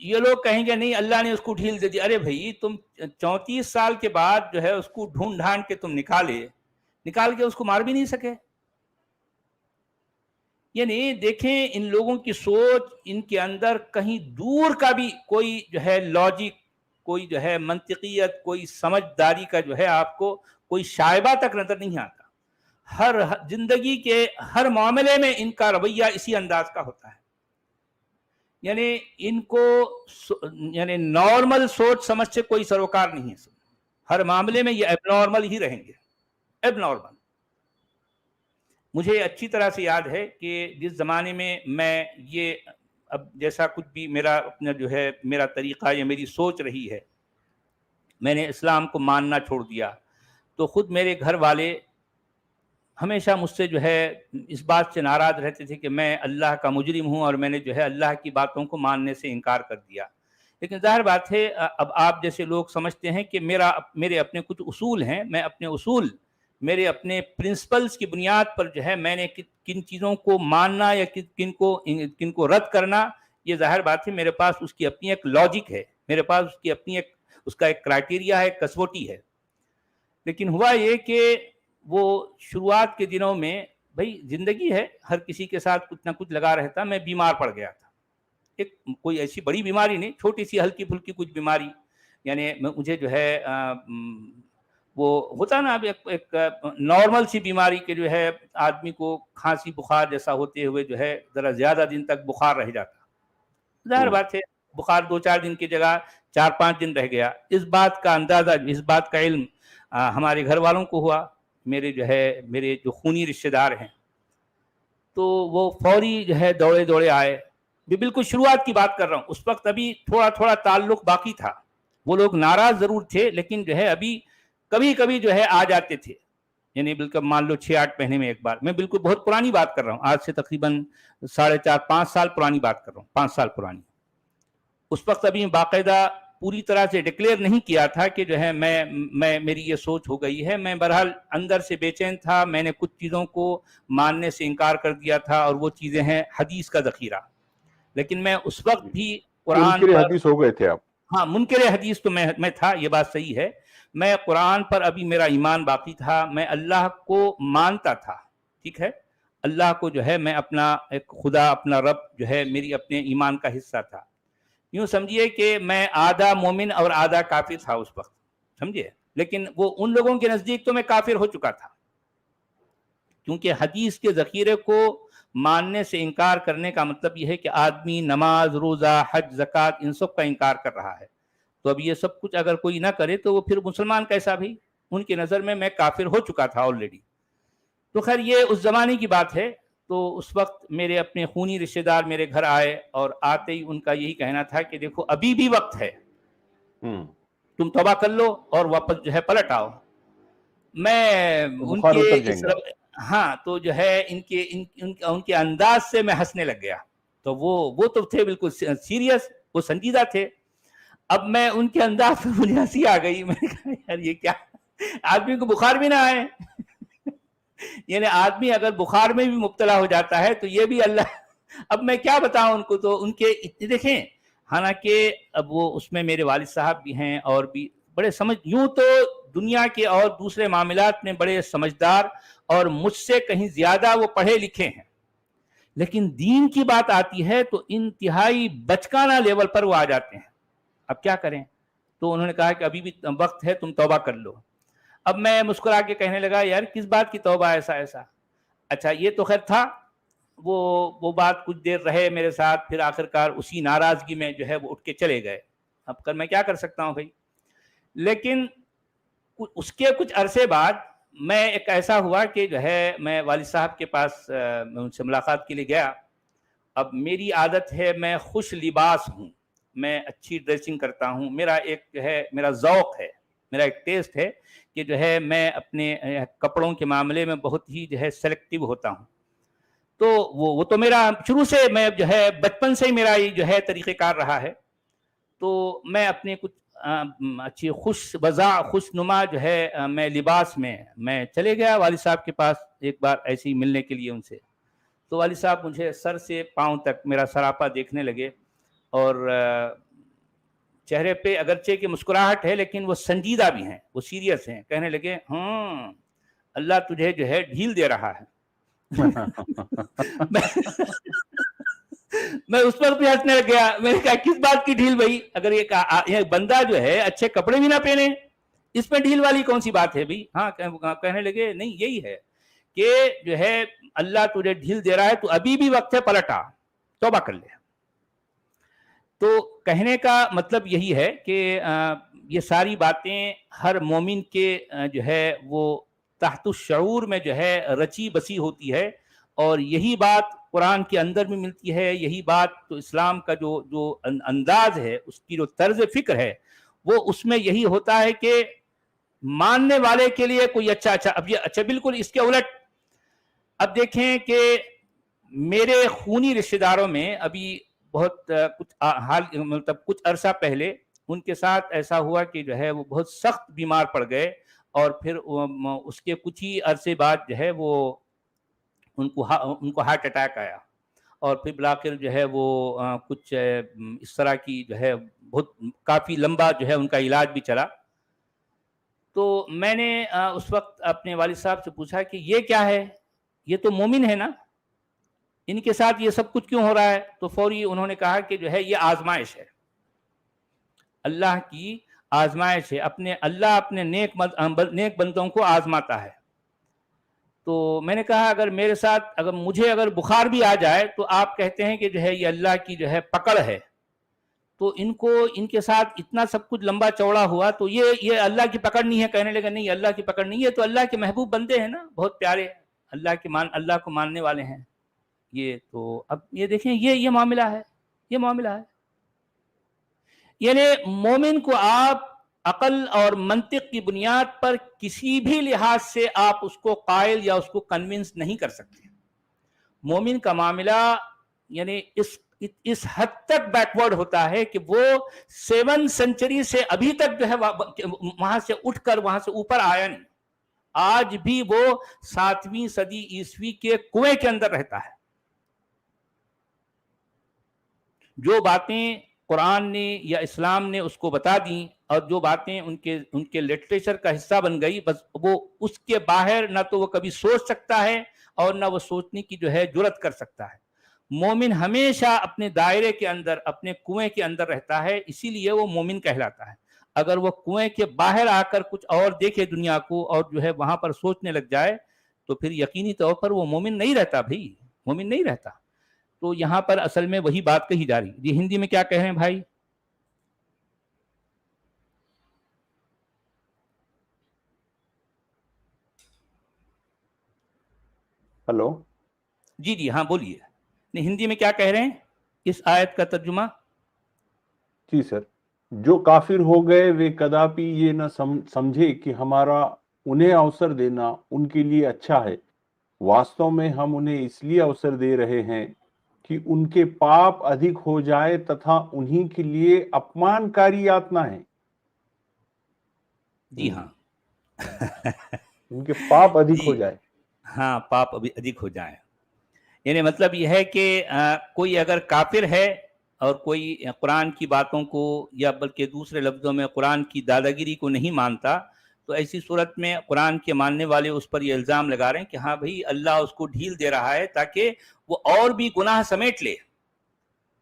یہ لوگ کہیں گے نہیں اللہ نے اس کو ڈھیل دے دی. ارے بھائی تم 34 سال کے بعد جو ہے اس کو ڈھونڈ ڈھانڈ کے تم نکال کے اس کو مار بھی نہیں سکے. یعنی دیکھیں ان لوگوں کی سوچ، ان کے اندر کہیں دور کا بھی کوئی جو ہے لاجک، کوئی جو ہے منطقیت، کوئی سمجھداری کا جو ہے آپ کو کوئی شائبہ تک نظر نہیں آتا. ہر زندگی کے ہر معاملے میں ان کا رویہ اسی انداز کا ہوتا ہے. یعنی ان کو یعنی نارمل سوچ سمجھ سے کوئی سروکار نہیں ہے. ہر معاملے میں یہ ایب نارمل ہی رہیں گے، ایب نارمل. مجھے اچھی طرح سے یاد ہے کہ جس زمانے میں یہ اب جیسا کچھ بھی میرا اپنا جو ہے میرا طریقہ یا میری سوچ رہی ہے، میں نے اسلام کو ماننا چھوڑ دیا، تو خود میرے گھر والے ہمیشہ مجھ سے جو ہے اس بات سے ناراض رہتے تھے کہ میں اللہ کا مجرم ہوں اور میں نے جو ہے اللہ کی باتوں کو ماننے سے انکار کر دیا. لیکن ظاہر بات ہے اب آپ جیسے لوگ سمجھتے ہیں کہ میرے اپنے کچھ اصول ہیں، میں اپنے اصول، میرے اپنے پرنسپلز کی بنیاد پر جو ہے میں نے کن چیزوں کو ماننا یا کن کو رد کرنا، یہ ظاہر بات ہے میرے پاس اس کی اپنی ایک لاجک ہے، میرے پاس اس کی اپنی اس کا ایک کرائٹیریا ہے، کسوٹی ہے. لیکن ہوا یہ کہ وہ شروعات کے دنوں میں بھائی زندگی ہے، ہر کسی کے ساتھ کچھ نہ کچھ لگا رہتا. میں بیمار پڑ گیا تھا، ایک کوئی ایسی بڑی بیماری نہیں، چھوٹی سی ہلکی پھلکی کچھ بیماری. یعنی مجھے جو ہے وہ ہوتا نا اب ایک نارمل سی بیماری کے جو ہے آدمی کو کھانسی بخار جیسا ہوتے ہوئے جو ہے ذرا زیادہ دن تک بخار رہ جاتا. ظاہر بات ہے بخار 2-4 دن کی جگہ 4-5 دن رہ گیا. اس بات کا اندازہ، اس بات کا علم ہمارے گھر والوں کو ہوا، میرے جو خونی رشتہ دار ہیں، تو وہ فوری جو ہے دوڑے آئے. بالکل شروعات کی بات کر رہا ہوں، اس وقت ابھی تھوڑا تعلق باقی تھا. وہ لوگ ناراض ضرور تھے لیکن جو ہے ابھی کبھی جو ہے آ جاتے تھے. یعنی بالکل مان لو 6-8 مہینے میں ایک بار. میں بالکل بہت پرانی بات کر رہا ہوں، آج سے تقریباً 4.5-5 سال پرانی بات کر رہا ہوں، 5 سال پرانی. اس وقت ابھی باقاعدہ پوری طرح سے ڈکلیئر نہیں کیا تھا کہ جو ہے میں میری یہ سوچ ہو گئی ہے. میں بہرحال اندر سے بے چین تھا. میں نے کچھ چیزوں کو ماننے سے انکار کر دیا تھا اور وہ چیزیں ہیں حدیث کا ذخیرہ. لیکن میں اس وقت بھی قرآن منکر پر، حدیث ہو گئے تھے آپ؟ ہاں منکر حدیث تو میں تھا، یہ بات صحیح ہے. میں قرآن پر ابھی میرا ایمان باقی تھا. میں اللہ کو مانتا تھا، ٹھیک ہے، اللہ کو جو ہے میں اپنا ایک خدا، اپنا رب جو ہے میری اپنے ایمان کا حصہ تھا. یوں سمجھیے کہ میں آدھا مومن اور آدھا کافر تھا اس وقت، سمجھیے. لیکن وہ ان لوگوں کے نزدیک تو میں کافر ہو چکا تھا، کیونکہ حدیث کے ذخیرے کو ماننے سے انکار کرنے کا مطلب یہ ہے کہ آدمی نماز، روزہ، حج، زکوٰۃ ان سب کا انکار کر رہا ہے. تو اب یہ سب کچھ اگر کوئی نہ کرے تو وہ پھر مسلمان کیسا بھی؟ ان کی نظر میں کافر ہو چکا تھا آلریڈی. تو خیر یہ اس زمانے کی بات ہے. تو اس وقت میرے اپنے خونی رشتہ دار میرے گھر آئے اور آتے ہی ان کا یہی کہنا تھا کہ دیکھو ابھی بھی وقت ہے، تم توبہ کر لو اور واپس جو ہے پلٹ آؤ. میں ان کے ہاں تو جو ہے ان کے انداز سے میں ہنسنے لگ گیا. تو وہ تو تھے بالکل سیریس، وہ سنجیدہ تھے. اب میں ان کے انداز میں مجھے ہنسی آ گئی. میں نے کہا یار یہ کیا، آدمی کو بخار بھی نہ آئے یعنی آدمی اگر بخار میں بھی مبتلا ہو جاتا ہے تو یہ بھی اللہ. اب میں کیا بتاؤں ان کو. تو ان کے اتنے دیکھیں، حالانکہ اب وہ اس میں میرے والد صاحب بھی ہیں اور بھی بڑے یوں تو دنیا کے اور دوسرے معاملات میں بڑے سمجھدار اور مجھ سے کہیں زیادہ وہ پڑھے لکھے ہیں، لیکن دین کی بات آتی ہے تو انتہائی بچکانہ لیول پر وہ آ جاتے ہیں. اب کیا کریں؟ تو انہوں نے کہا کہ ابھی بھی وقت ہے، تم توبہ کر لو. اب میں مسکرا کے کہنے لگا یار کس بات کی توبہ، ایسا. اچھا یہ تو خیر تھا، وہ بات کچھ دیر رہے میرے ساتھ، پھر آخرکار اسی ناراضگی میں جو ہے وہ اٹھ کے چلے گئے. اب میں کیا کر سکتا ہوں بھائی. لیکن اس کے کچھ عرصے بعد میں ایک ایسا ہوا کہ جو ہے میں والد صاحب کے پاس میں ان سے ملاقات کے لیے گیا. اب میری عادت ہے میں خوش لباس ہوں، میں اچھی ڈریسنگ کرتا ہوں. میرا ایک جو ہے میرا ذوق ہے، میرا ایک ٹیسٹ ہے کہ جو ہے میں اپنے کپڑوں کے معاملے میں بہت ہی جو ہے سلیکٹیو ہوتا ہوں. تو وہ تو میرا شروع سے میں جو ہے بچپن سے ہی میرا یہ جو ہے طریقہ کار رہا ہے. تو میں اپنے کچھ اچھی خوش نما جو ہے میں لباس میں چلے گیا والد صاحب کے پاس ایک بار ایسے ہی ملنے کے لیے ان سے. تو والد صاحب مجھے سر سے پاؤں تک میرا سراپا دیکھنے لگے اور چہرے پہ اگرچہ کہ مسکراہٹ ہے لیکن وہ سنجیدہ بھی ہیں, وہ سیریس ہیں. کہنے لگے اللہ تجھے جو ہے ڈھیل دے رہا ہے. میں اس پر بھی ہنسنے لگ گیا. میں نے کہا کس بات کی ڈھیل بھائی؟ اگر یہ بندہ جو ہے اچھے کپڑے بھی نہ پہنے, اس میں ڈھیل والی کون سی بات ہے بھائی؟ ہاں. کہنے لگے نہیں یہی ہے کہ جو ہے اللہ تجھے ڈھیل دے رہا ہے, تو ابھی بھی وقت ہے, پلٹ آ, توبہ کر لے. تو کہنے کا مطلب یہی ہے کہ یہ ساری باتیں ہر مومن کے جو ہے وہ تحت الشعور میں جو ہے رچی بسی ہوتی ہے, اور یہی بات قرآن کے اندر بھی ملتی ہے. یہی بات تو اسلام کا جو انداز ہے, اس کی جو طرز فکر ہے, وہ اس میں یہی ہوتا ہے کہ ماننے والے کے لیے کوئی اچھا. اب یہ اچھا بالکل اس کے الٹ اب دیکھیں کہ میرے خونی رشتہ داروں میں ابھی بہت کچھ عرصہ پہلے ان کے ساتھ ایسا ہوا کہ جو ہے وہ بہت سخت بیمار پڑ گئے, اور پھر اس کے کچھ ہی عرصے بعد جو ہے وہ ان کو ہارٹ اٹیک آیا, اور پھر بلاخر جو ہے وہ کچھ اس طرح کی جو ہے بہت کافی لمبا جو ہے ان کا علاج بھی چلا. تو میں نے اس وقت اپنے والد صاحب سے پوچھا کہ یہ کیا ہے, یہ تو مومن ہے نا, ان کے ساتھ یہ سب کچھ کیوں ہو رہا ہے؟ تو فوری انہوں نے کہا کہ جو ہے یہ آزمائش ہے, اللہ کی آزمائش ہے, اللہ اپنے نیک بندوں کو آزماتا ہے. تو میں نے کہا اگر مجھے بخار بھی آ جائے تو آپ کہتے ہیں کہ جو ہے یہ اللہ کی جو ہے پکڑ ہے, تو ان کے ساتھ اتنا سب کچھ لمبا چوڑا ہوا تو یہ اللہ کی پکڑ نہیں ہے. کہنے لگا نہیں اللہ کی پکڑ نہیں ہے, تو اللہ کے محبوب بندے ہیں نا, بہت پیارے, اللہ کو ماننے والے ہیں. یہ تو اب یہ دیکھیں یہ معاملہ ہے, یہ معاملہ ہے. یعنی مومن کو آپ عقل اور منطق کی بنیاد پر کسی بھی لحاظ سے آپ اس کو قائل یا اس کو کنونس نہیں کر سکتے. مومن کا معاملہ یعنی اس حد تک بیکورڈ ہوتا ہے کہ وہ 7 سینچری سے ابھی تک جو ہے وہاں سے اٹھ کر وہاں سے اوپر آیا نہیں. آج بھی وہ 7ویں صدی عیسوی کے کنویں کے اندر رہتا ہے. جو باتیں قرآن نے یا اسلام نے اس کو بتا دیں, اور جو باتیں ان کے لٹریچر کا حصہ بن گئی, بس وہ اس کے باہر نہ تو وہ کبھی سوچ سکتا ہے اور نہ وہ سوچنے کی جو ہے جرات کر سکتا ہے. مومن ہمیشہ اپنے دائرے کے اندر, اپنے کنویں کے اندر رہتا ہے, اسی لیے وہ مومن کہلاتا ہے. اگر وہ کنویں کے باہر آ کر کچھ اور دیکھے دنیا کو اور جو ہے وہاں پر سوچنے لگ جائے تو پھر یقینی طور پر وہ مومن نہیں رہتا بھائی, مومن نہیں رہتا. تو یہاں پر اصل میں وہی بات کہی جا رہی. جی ہندی میں کیا کہہ رہے ہیں بھائی؟ ہلو جی ہاں بولیے. نہیں ہندی میں کیا کہہ رہے ہیں اس آیت کا ترجمہ؟ جی سر, جو کافر ہو گئے وہ کداپی یہ نہ سمجھے کہ ہمارا انہیں اوسر دینا ان کے لیے اچھا ہے. واستو میں ہم انہیں اس لیے اوسر دے رہے ہیں کہ ان کے پاپ ادھک ہو جائے تتھا انہی کے لیے اپمان کاری یاتنا ہے. جی ہاں ان کے پاپ ادھک ہو جائے. ہاں, پاپ ابھی ادھک ہو جائیں. یعنی مطلب یہ ہے کہ کوئی اگر کافر ہے اور کوئی قرآن کی باتوں کو یا بلکہ دوسرے لفظوں میں قرآن کی داداگیری کو نہیں مانتا, تو ایسی صورت میں قرآن کے ماننے والے اس پر یہ الزام لگا رہے ہیں کہ ہاں بھائی اللہ اس کو ڈھیل دے رہا ہے تاکہ وہ اور بھی گناہ سمیٹ لے.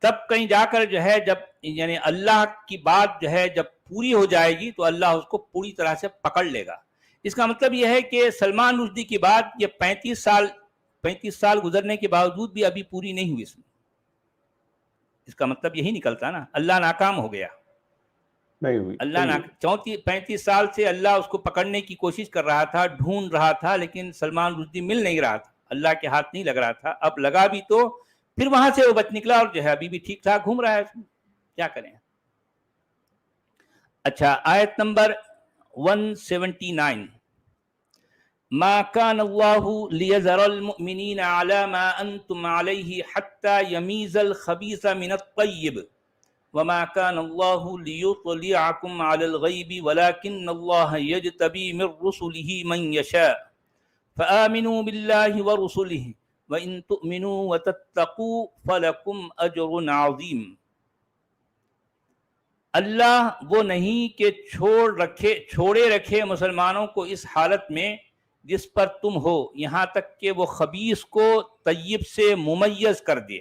تب کہیں جا کر جو ہے جب یعنی اللہ کی بات جو ہے جب پوری ہو جائے گی تو اللہ اس کو پوری طرح سے پکڑ لے گا. اس کا مطلب یہ ہے کہ سلمان رشدی کی بات یہ 35 سال گزرنے کے باوجود بھی ابھی پوری نہیں ہوئی. اس کا مطلب یہی نکلتا نا, اللہ ناکام ہو گیا. نہیں ہوئی. اللہ 35 سال سے اللہ اس کو پکڑنے کی کوشش کر رہا تھا, ڈھونڈ رہا تھا, لیکن سلمان رشدی مل نہیں رہا تھا, اللہ کے ہاتھ نہیں لگ رہا تھا. اب لگا بھی تو پھر وہاں سے وہ بچ نکلا اور جو ہے ابھی بھی ٹھیک ٹھاک گھوم رہا ہے. کیا کریں. اچھا, آیت نمبر 179. ما كان الله ليذر المؤمنين على ما أنتم عليه حتى يميز الخبيث من الطيب وما كان الله ليطلعكم على الغيب ولكن الله يجتبي من رسله من يشاء فآمنوا بالله ورسله وإن تؤمنوا وتتقوا فلكم أجر عظيم. اللہ وہ نہیں کہ چھوڑے رکھے مسلمانوں کو اس حالت میں جس پر تم ہو، یہاں تک کہ وہ خبیث کو طیب سے ممیز کر دے۔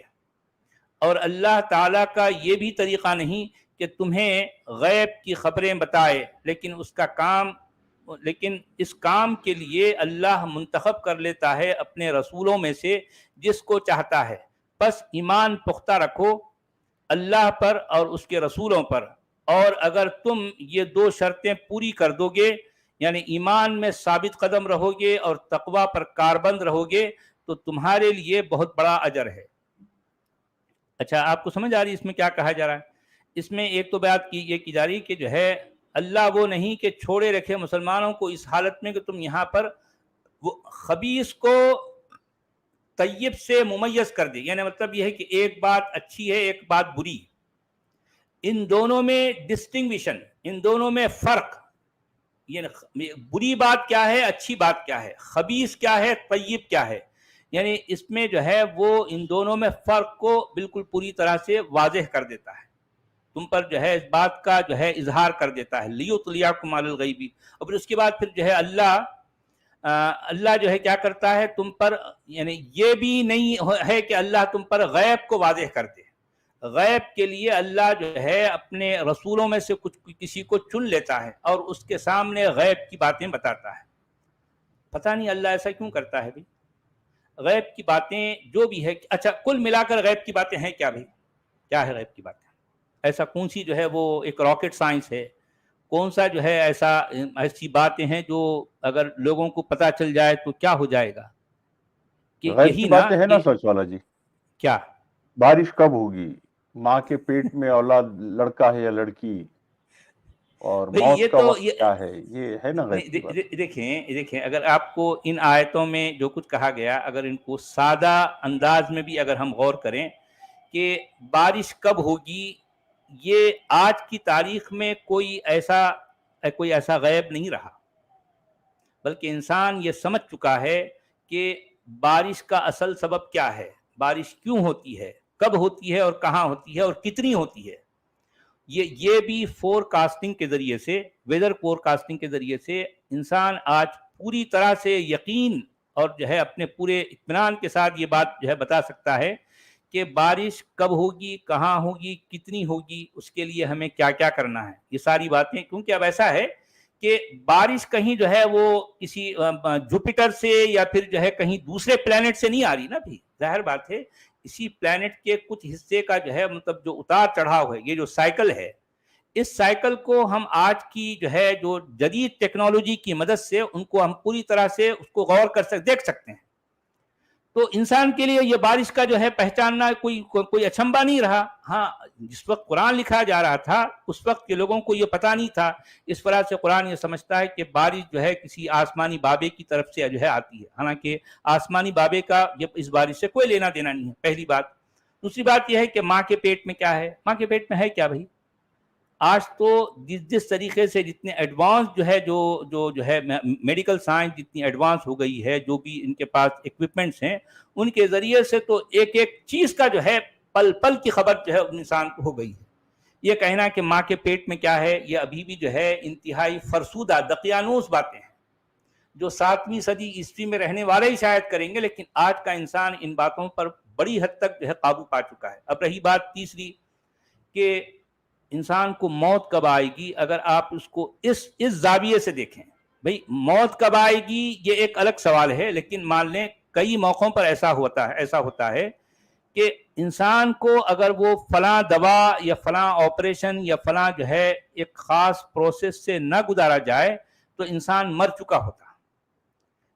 اور اللہ تعالیٰ کا یہ بھی طریقہ نہیں کہ تمہیں غیب کی خبریں بتائے، لیکن اس کام کے لیے اللہ منتخب کر لیتا ہے اپنے رسولوں میں سے جس کو چاہتا ہے۔ بس ایمان پختہ رکھو اللہ پر اور اس کے رسولوں پر، اور اگر تم یہ دو شرطیں پوری کر دو گے، یعنی ایمان میں ثابت قدم رہو گے اور تقوی پر کاربند رہو گے، تو تمہارے لیے بہت بڑا اجر ہے۔ اچھا، آپ کو سمجھ آ رہی ہے اس میں کیا کہا جا رہا ہے؟ اس میں ایک تو بات یہ کی جا رہی کہ جو ہے اللہ وہ نہیں کہ چھوڑے رکھے مسلمانوں کو اس حالت میں کہ تم یہاں پر وہ خبیث کو طیب سے ممیز کر دے، یعنی مطلب یہ ہے کہ ایک بات اچھی ہے ایک بات بری، ان دونوں میں ڈسٹنگویشن، ان دونوں میں فرق، یعنی بری بات کیا ہے اچھی بات کیا ہے، خبیث کیا ہے طیب کیا ہے، یعنی اس میں جو ہے وہ ان دونوں میں فرق کو بالکل پوری طرح سے واضح کر دیتا ہے، تم پر جو ہے اس بات کا جو ہے اظہار کر دیتا ہے، لیطلیعکم علی الغیب۔ اور پھر اس کے بعد پھر جو ہے اللہ جو ہے کیا کرتا ہے تم پر، یعنی یہ بھی نہیں ہے کہ اللہ تم پر غیب کو واضح کر دے، غیب کے لیے اللہ جو ہے اپنے رسولوں میں سے کسی کو چن لیتا ہے اور اس کے سامنے غیب کی باتیں بتاتا ہے۔ پتہ نہیں اللہ ایسا کیوں کرتا ہے بھی؟ غیب کی باتیں جو بھی ہے، اچھا کل ملا کر غیب کی باتیں ہیں کیا بھائی؟ کیا ہے غیب کی باتیں؟ ایسا کون سی جو ہے وہ ایک راکٹ سائنس ہے؟ کون سا جو ہے ایسی باتیں ہیں جو اگر لوگوں کو پتہ چل جائے تو کیا ہو جائے گا؟ کہ غیب یہی کی باتیں ہیں نا کہ سچ والا جی، کیا بارش کب ہوگی، ماں کے پیٹ میں اولاد لڑکا ہے یا لڑکی، اور بھئی موت یہ کا تو وقت کیا ہے، یہ ہے نا غیب کی بات۔ دیکھیں اگر آپ کو ان آیتوں میں جو کچھ کہا گیا، اگر ان کو سادہ انداز میں بھی اگر ہم غور کریں کہ بارش کب ہوگی، یہ آج کی تاریخ میں کوئی ایسا غیب نہیں رہا، بلکہ انسان یہ سمجھ چکا ہے کہ بارش کا اصل سبب کیا ہے، بارش کیوں ہوتی ہے، کب ہوتی ہے اور کہاں ہوتی ہے اور کتنی ہوتی ہے۔ یہ بھی فور کاسٹنگ کے ذریعے سے، ویدر فور کاسٹنگ کے ذریعے سے انسان آج پوری طرح سے یقین اور جو ہے اپنے پورے اطمینان کے ساتھ یہ بات جو ہے بتا سکتا ہے کہ بارش کب ہوگی، کہاں ہوگی، کتنی ہوگی، اس کے لیے ہمیں کیا کیا کرنا ہے، یہ ساری باتیں۔ کیونکہ اب ایسا ہے کہ بارش کہیں جو ہے وہ کسی جوپیٹر سے یا پھر جو ہے کہیں دوسرے پلانٹ سے نہیں آ رہی نا بھی، ظاہر بات ہے اسی پلانٹ کے کچھ حصے کا جو ہے مطلب جو اتار چڑھاؤ ہے، یہ جو سائیکل ہے، اس سائیکل کو ہم آج کی جو ہے جو جدید ٹیکنالوجی کی مدد سے ان کو ہم پوری طرح سے اس کو غور کر دیکھ سکتے ہیں۔ تو انسان کے لیے یہ بارش کا جو ہے پہچاننا کوئی اچنبھا نہیں رہا۔ ہاں، جس وقت قرآن لکھا جا رہا تھا اس وقت کے لوگوں کو یہ پتہ نہیں تھا، اس وجہ سے قرآن یہ سمجھتا ہے کہ بارش جو ہے کسی آسمانی بابے کی طرف سے جو ہے آتی ہے، حالانکہ آسمانی بابے کا اس بارش سے کوئی لینا دینا نہیں ہے، پہلی بات۔ دوسری بات یہ ہے کہ ماں کے پیٹ میں کیا ہے، ماں کے پیٹ میں ہے کیا بھائی؟ آج تو جس طریقے سے جتنے ایڈوانس جو ہے میڈیکل سائنس جتنی ایڈوانس ہو گئی ہے، جو بھی ان کے پاس ایکوپمنٹس ہیں، ان کے ذریعے سے تو ایک ایک چیز کا جو ہے پل پل کی خبر جو ہے انسان کو ہو گئی ہے۔ یہ کہنا کہ ماں کے پیٹ میں کیا ہے، یہ ابھی بھی جو ہے انتہائی فرسودہ دقیانوس باتیں ہیں، جو 7ویں صدی عیسوی میں رہنے والے ہی شاید کریں گے، لیکن آج کا انسان ان باتوں پر بڑی حد تک جو ہے قابو پا چکا ہے۔ اب رہی بات تیسری کہ انسان کو موت کب آئے گی، اگر آپ اس کو اس زاویے سے دیکھیں، بھئی موت کب آئے گی یہ ایک الگ سوال ہے، لیکن مان لیں کئی موقعوں پر ایسا ہوتا ہے کہ انسان کو اگر وہ فلاں دوا یا فلاں آپریشن یا فلاں جو ہے ایک خاص پروسیس سے نہ گزارا جائے تو انسان مر چکا ہوتا،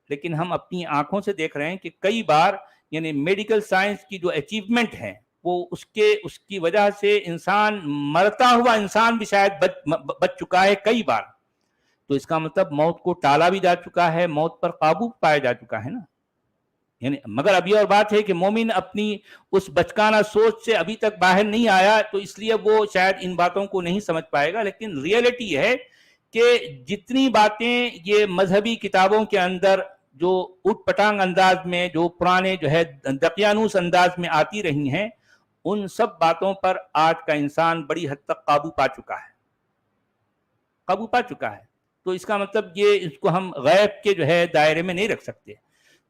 لیکن ہم اپنی آنکھوں سے دیکھ رہے ہیں کہ کئی بار یعنی میڈیکل سائنس کی جو اچیومنٹ ہیں وہ اس کی وجہ سے انسان مرتا ہوا انسان بھی شاید بچ چکا ہے کئی بار۔ تو اس کا مطلب موت کو ٹالا بھی جا چکا ہے، موت پر قابو پایا جا چکا ہے نا۔ یعنی مگر ابھی اور بات ہے کہ مومن اپنی اس بچکانہ سوچ سے ابھی تک باہر نہیں آیا، تو اس لیے وہ شاید ان باتوں کو نہیں سمجھ پائے گا، لیکن ریئلٹی ہے کہ جتنی باتیں یہ مذہبی کتابوں کے اندر جو اٹھ پٹانگ انداز میں، جو پرانے جو ہے دقیانوس انداز میں آتی رہی ہیں، ان سب باتوں پر آج کا انسان بڑی حد تک قابو پا چکا ہے۔ قابو پا چکا ہے. تو اس کا مطلب یہ اس کو ہم غیب کے جو ہے دائرے میں نہیں رکھ سکتے.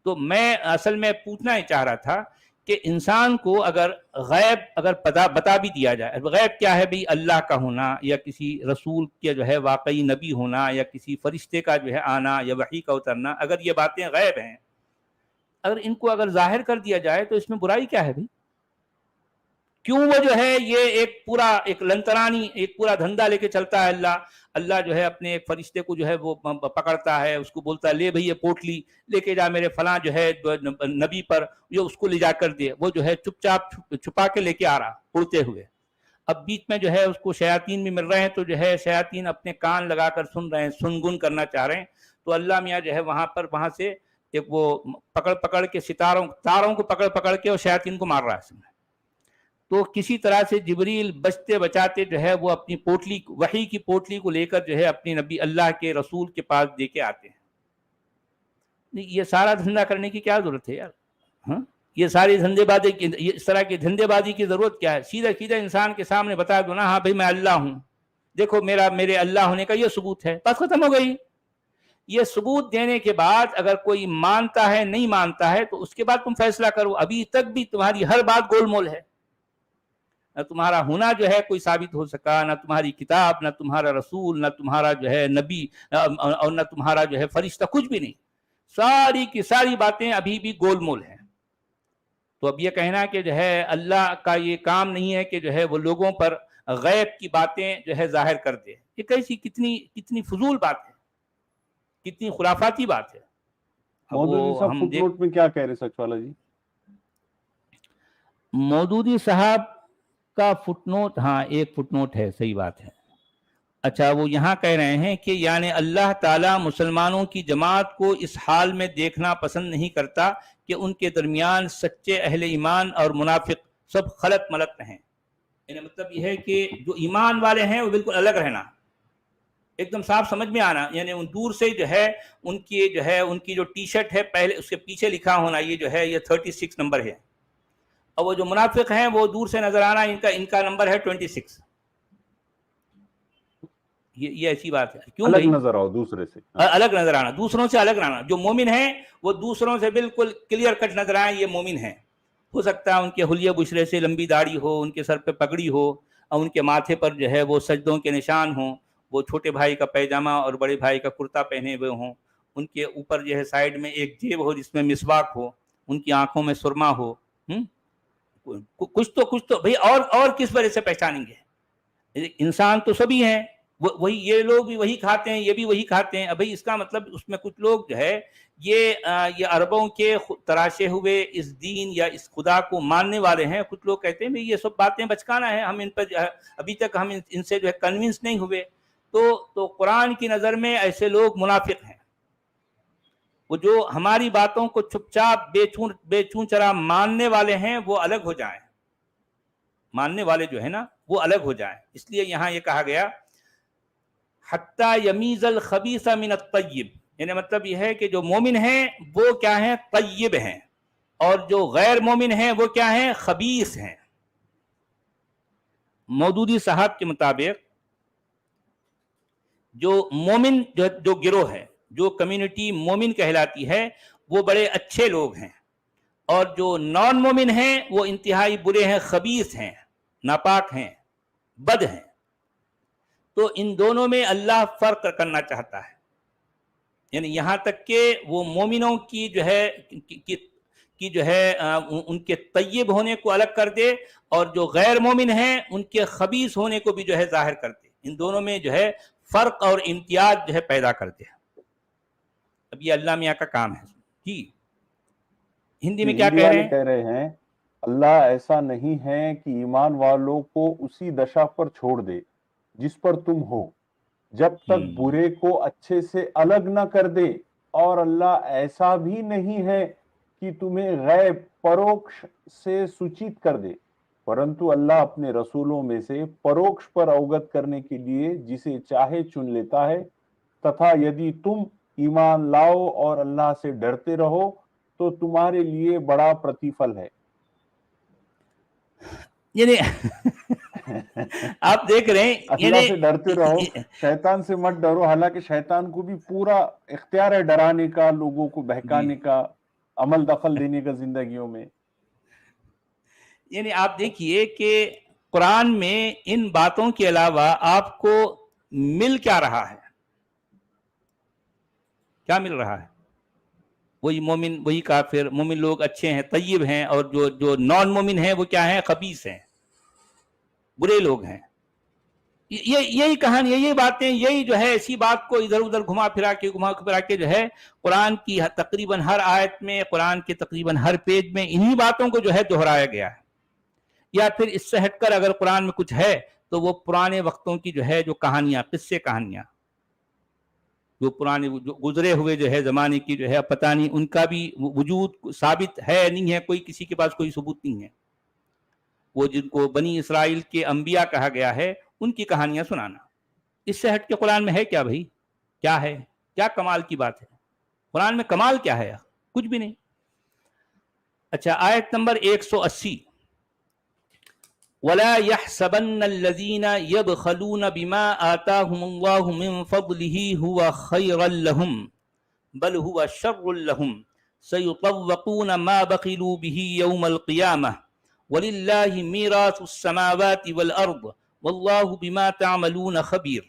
تو میں اصل میں پوچھنا ہی چاہ رہا تھا کہ انسان کو اگر غیب اگر بتا بھی دیا جائے، غیب کیا ہے بھئی؟ اللہ کا ہونا، یا کسی رسول کے جو ہے واقعی نبی ہونا، یا کسی فرشتے کا جو ہے آنا، یا وحی کا اترنا، اگر یہ باتیں غیب ہیں، اگر ان کو اگر ظاہر کر دیا جائے تو اس میں برائی کیا ہے بھئی؟ کیوں وہ جو ہے یہ ایک لنترانی ایک پورا دھندا لے کے چلتا ہے؟ اللہ جو ہے اپنے ایک فرشتے کو جو ہے وہ پکڑتا ہے، اس کو بولتا ہے لے بھئی یہ پوٹلی لے کے جا میرے فلاں جو ہے نبی پر، یہ اس کو لے جا کر دے. وہ جو ہے چپ چاپ چھپا کے لے کے آ رہا اڑتے ہوئے. اب بیچ میں جو ہے اس کو شیاطین بھی مل رہے ہیں، تو جو ہے شیاطین اپنے کان لگا کر سن رہے ہیں، سنگن کرنا چاہ رہے ہیں. تو اللہ میاں جو ہے وہاں سے ایک وہ پکڑ کے تاروں کو پکڑ کے اور شیاطین کو مار رہا ہے. تو کسی طرح سے جبریل بچتے بچاتے جو ہے وہ اپنی پوٹلی، وحی کی پوٹلی کو لے کر جو ہے اپنی نبی اللہ کے رسول کے پاس دے کے آتے ہیں. یہ سارا دھندا کرنے کی کیا ضرورت ہے یار؟ ہاں، یہ ساری دھندے بازی کی، اس طرح کی دھندے بازی کی ضرورت کیا ہے؟ سیدھا انسان کے سامنے بتا دو نا، ہاں بھائی میں اللہ ہوں، دیکھو میرے اللہ ہونے کا یہ ثبوت ہے، بس ختم ہو گئی. یہ ثبوت دینے کے بعد اگر کوئی مانتا ہے نہیں مانتا ہے تو اس کے بعد تم فیصلہ کرو. ابھی تک بھی تمہاری ہر بات گول مول ہے. نہ تمہارا ہونا جو ہے کوئی ثابت ہو سکا، نہ تمہاری کتاب، نہ تمہارا رسول، نہ تمہارا جو ہے نبی، اور نہ تمہارا جو ہے فرشتہ، کچھ بھی نہیں. ساری کی ساری باتیں ابھی بھی گول مول ہیں. تو اب یہ کہنا کہ جو ہے اللہ کا یہ کام نہیں ہے کہ جو ہے وہ لوگوں پر غیب کی باتیں جو ہے ظاہر کر دے. یہ کیسی کتنی فضول بات ہے، کتنی خرافاتی بات ہے. مودودی صاحب فٹ نوٹ میں کیا کہہ رہے سچ والا جی؟ مودودی صاحب کا فٹ نوٹ، ہاں ایک فٹ نوٹ ہے، صحیح بات ہے. اچھا، وہ یہاں کہہ رہے ہیں کہ یعنی اللہ تعالیٰ مسلمانوں کی جماعت کو اس حال میں دیکھنا پسند نہیں کرتا کہ ان کے درمیان سچے اہل ایمان اور منافق سب خلط ملط ہیں. یعنی مطلب یہ ہے کہ جو ایمان والے ہیں وہ بالکل الگ رہنا، ایک دم صاف سمجھ میں آنا. یعنی ان دور سے جو ہے ان کی جو ٹی شرٹ ہے پہلے اس کے پیچھے لکھا ہونا یہ جو ہے یہ 36 نمبر ہے، اور وہ جو منافق ہیں وہ دور سے نظر آنا ان کا نمبر ہے 26. یہ ایسی بات ہے. کیوں الگ نظر آؤ دوسرے سے، الگ نظر آنا، دوسروں سے الگ رہنا. جو مومن ہیں وہ دوسروں سے بالکل کلیئر کٹ نظر آئیں یہ مومن ہیں. ہو سکتا ہے ان کے حلیہ بشرے سے لمبی داڑھی ہو، ان کے سر پہ پگڑی ہو، اور ان کے ماتھے پر جو ہے وہ سجدوں کے نشان ہوں، وہ چھوٹے بھائی کا پیجامہ اور بڑے بھائی کا کرتا پہنے ہوئے ہوں، ان کے اوپر جو ہے سائیڈ میں ایک جیب ہو جس میں مسواک ہو، ان کی آنکھوں میں سرما ہو. کچھ تو بھئی اور کس وجہ سے پہچانیں گے؟ انسان تو سبھی ہیں، وہی یہ لوگ بھی وہی کھاتے ہیں، یہ بھی وہی کھاتے ہیں. ابھی اس کا مطلب اس میں کچھ لوگ جو ہے یہ عربوں کے تراشے ہوئے اس دین یا اس خدا کو ماننے والے ہیں. کچھ لوگ کہتے ہیں یہ سب باتیں بچکانا ہے، ہم ان پر ابھی تک ہم ان سے جو ہے کنونس نہیں ہوئے. تو قرآن کی نظر میں ایسے لوگ منافق ہیں. وہ جو ہماری باتوں کو چپ چاپ بے چون چرا ماننے والے ہیں وہ الگ ہو جائیں، ماننے والے جو ہے نا وہ الگ ہو جائیں. اس لیے یہاں یہ کہا گیا حتی یمیز الخبیث من الطیب. یعنی مطلب یہ ہے کہ جو مومن ہیں وہ کیا ہیں؟ طیب ہیں، اور جو غیر مومن ہیں وہ کیا ہیں؟ خبیث ہیں. مودودی صاحب کے مطابق جو مومن جو گروہ ہے، جو کمیونٹی مومن کہلاتی ہے وہ بڑے اچھے لوگ ہیں، اور جو نان مومن ہیں وہ انتہائی برے ہیں، خبیث ہیں، ناپاک ہیں، بد ہیں. تو ان دونوں میں اللہ فرق کرنا چاہتا ہے. یعنی یہاں تک کہ وہ مومنوں کی جو ہے ان کے طیب ہونے کو الگ کر دے، اور جو غیر مومن ہیں ان کے خبیث ہونے کو بھی جو ہے ظاہر کر دے. ان دونوں میں جو ہے فرق اور امتیاز جو ہے پیدا کر دے. اب یہ اللہ میاں کا کام ہے. جی ہندی میں کیا کہہ رہے ہیں؟ اللہ ایسا نہیں ہے کہ ایمان والوں کو اسی دشا پر چھوڑ دے جس پر تم ہو، جب تک برے کو اچھے سے الگ نہ کر دے. اور اللہ ایسا بھی نہیں ہے کہ تمہیں غیب پروکش سے سوچت کر دے، پرنتو اللہ اپنے رسولوں میں سے پروکش پر اوگت کرنے کے لیے جسے چاہے چن لیتا ہے. تتھا یدی تم ایمان لاؤ اور اللہ سے ڈرتے رہو تو تمہارے لیے بڑا پرتیفل ہے. یعنی آپ دیکھ رہے ہیں اللہ سے ڈرتے رہو، شیطان سے مت ڈرو، حالانکہ شیطان کو بھی پورا اختیار ہے ڈرانے کا، لوگوں کو بہکانے کا، عمل دخل دینے کا زندگیوں میں. یعنی آپ دیکھیے کہ قرآن میں ان باتوں کے علاوہ آپ کو مل کیا رہا ہے؟ کیا مل رہا ہے؟ وہی مومن، وہی کافر. مومن لوگ اچھے ہیں، طیب ہیں، اور جو نان مومن ہیں وہ کیا ہیں؟ خبیث ہیں، برے لوگ ہیں. یہی کہانی، یہی باتیں، یہی جو ہے اسی بات کو ادھر ادھر گھما پھرا کے جو ہے قرآن کی تقریباً ہر آیت میں، قرآن کے تقریباً ہر پیج میں انہی باتوں کو جو ہے دہرایا گیا ہے. یا پھر اس سے ہٹ کر اگر قرآن میں کچھ ہے تو وہ پرانے وقتوں کی جو ہے جو کہانیاں، قصے کہانیاں، جو پرانے جو گزرے ہوئے جو ہے زمانے کی جو ہے پتہ نہیں ان کا بھی وجود ثابت ہے نہیں ہے، کوئی کسی کے پاس کوئی ثبوت نہیں ہے. وہ جن کو بنی اسرائیل کے انبیاء کہا گیا ہے ان کی کہانیاں سنانا. اس سے ہٹ کے قرآن میں ہے کیا بھائی؟ کیا ہے؟ کیا کمال کی بات ہے؟ قرآن میں کمال کیا ہے؟ کچھ بھی نہیں. اچھا، آیت نمبر 180. وَلَا يَحْسَبَنَّ الَّذِينَ يَبْخَلُونَ بِمَا آتَاهُمُ اللَّهُ مِنْ فَضْلِهِ هُوَ خَيْرًا لَهُمْ بَلْ هُوَ شَرٌّ لَهُمْ سَيُطَوَّقُونَ مَا بَخِلُوا بِهِ يَوْمَ الْقِيَامَةِ وَلِلَّهِ مِيرَاثُ السَّمَاوَاتِ وَالْأَرْضِ وَاللَّهُ بِمَا تَعْمَلُونَ خَبِيرٌ.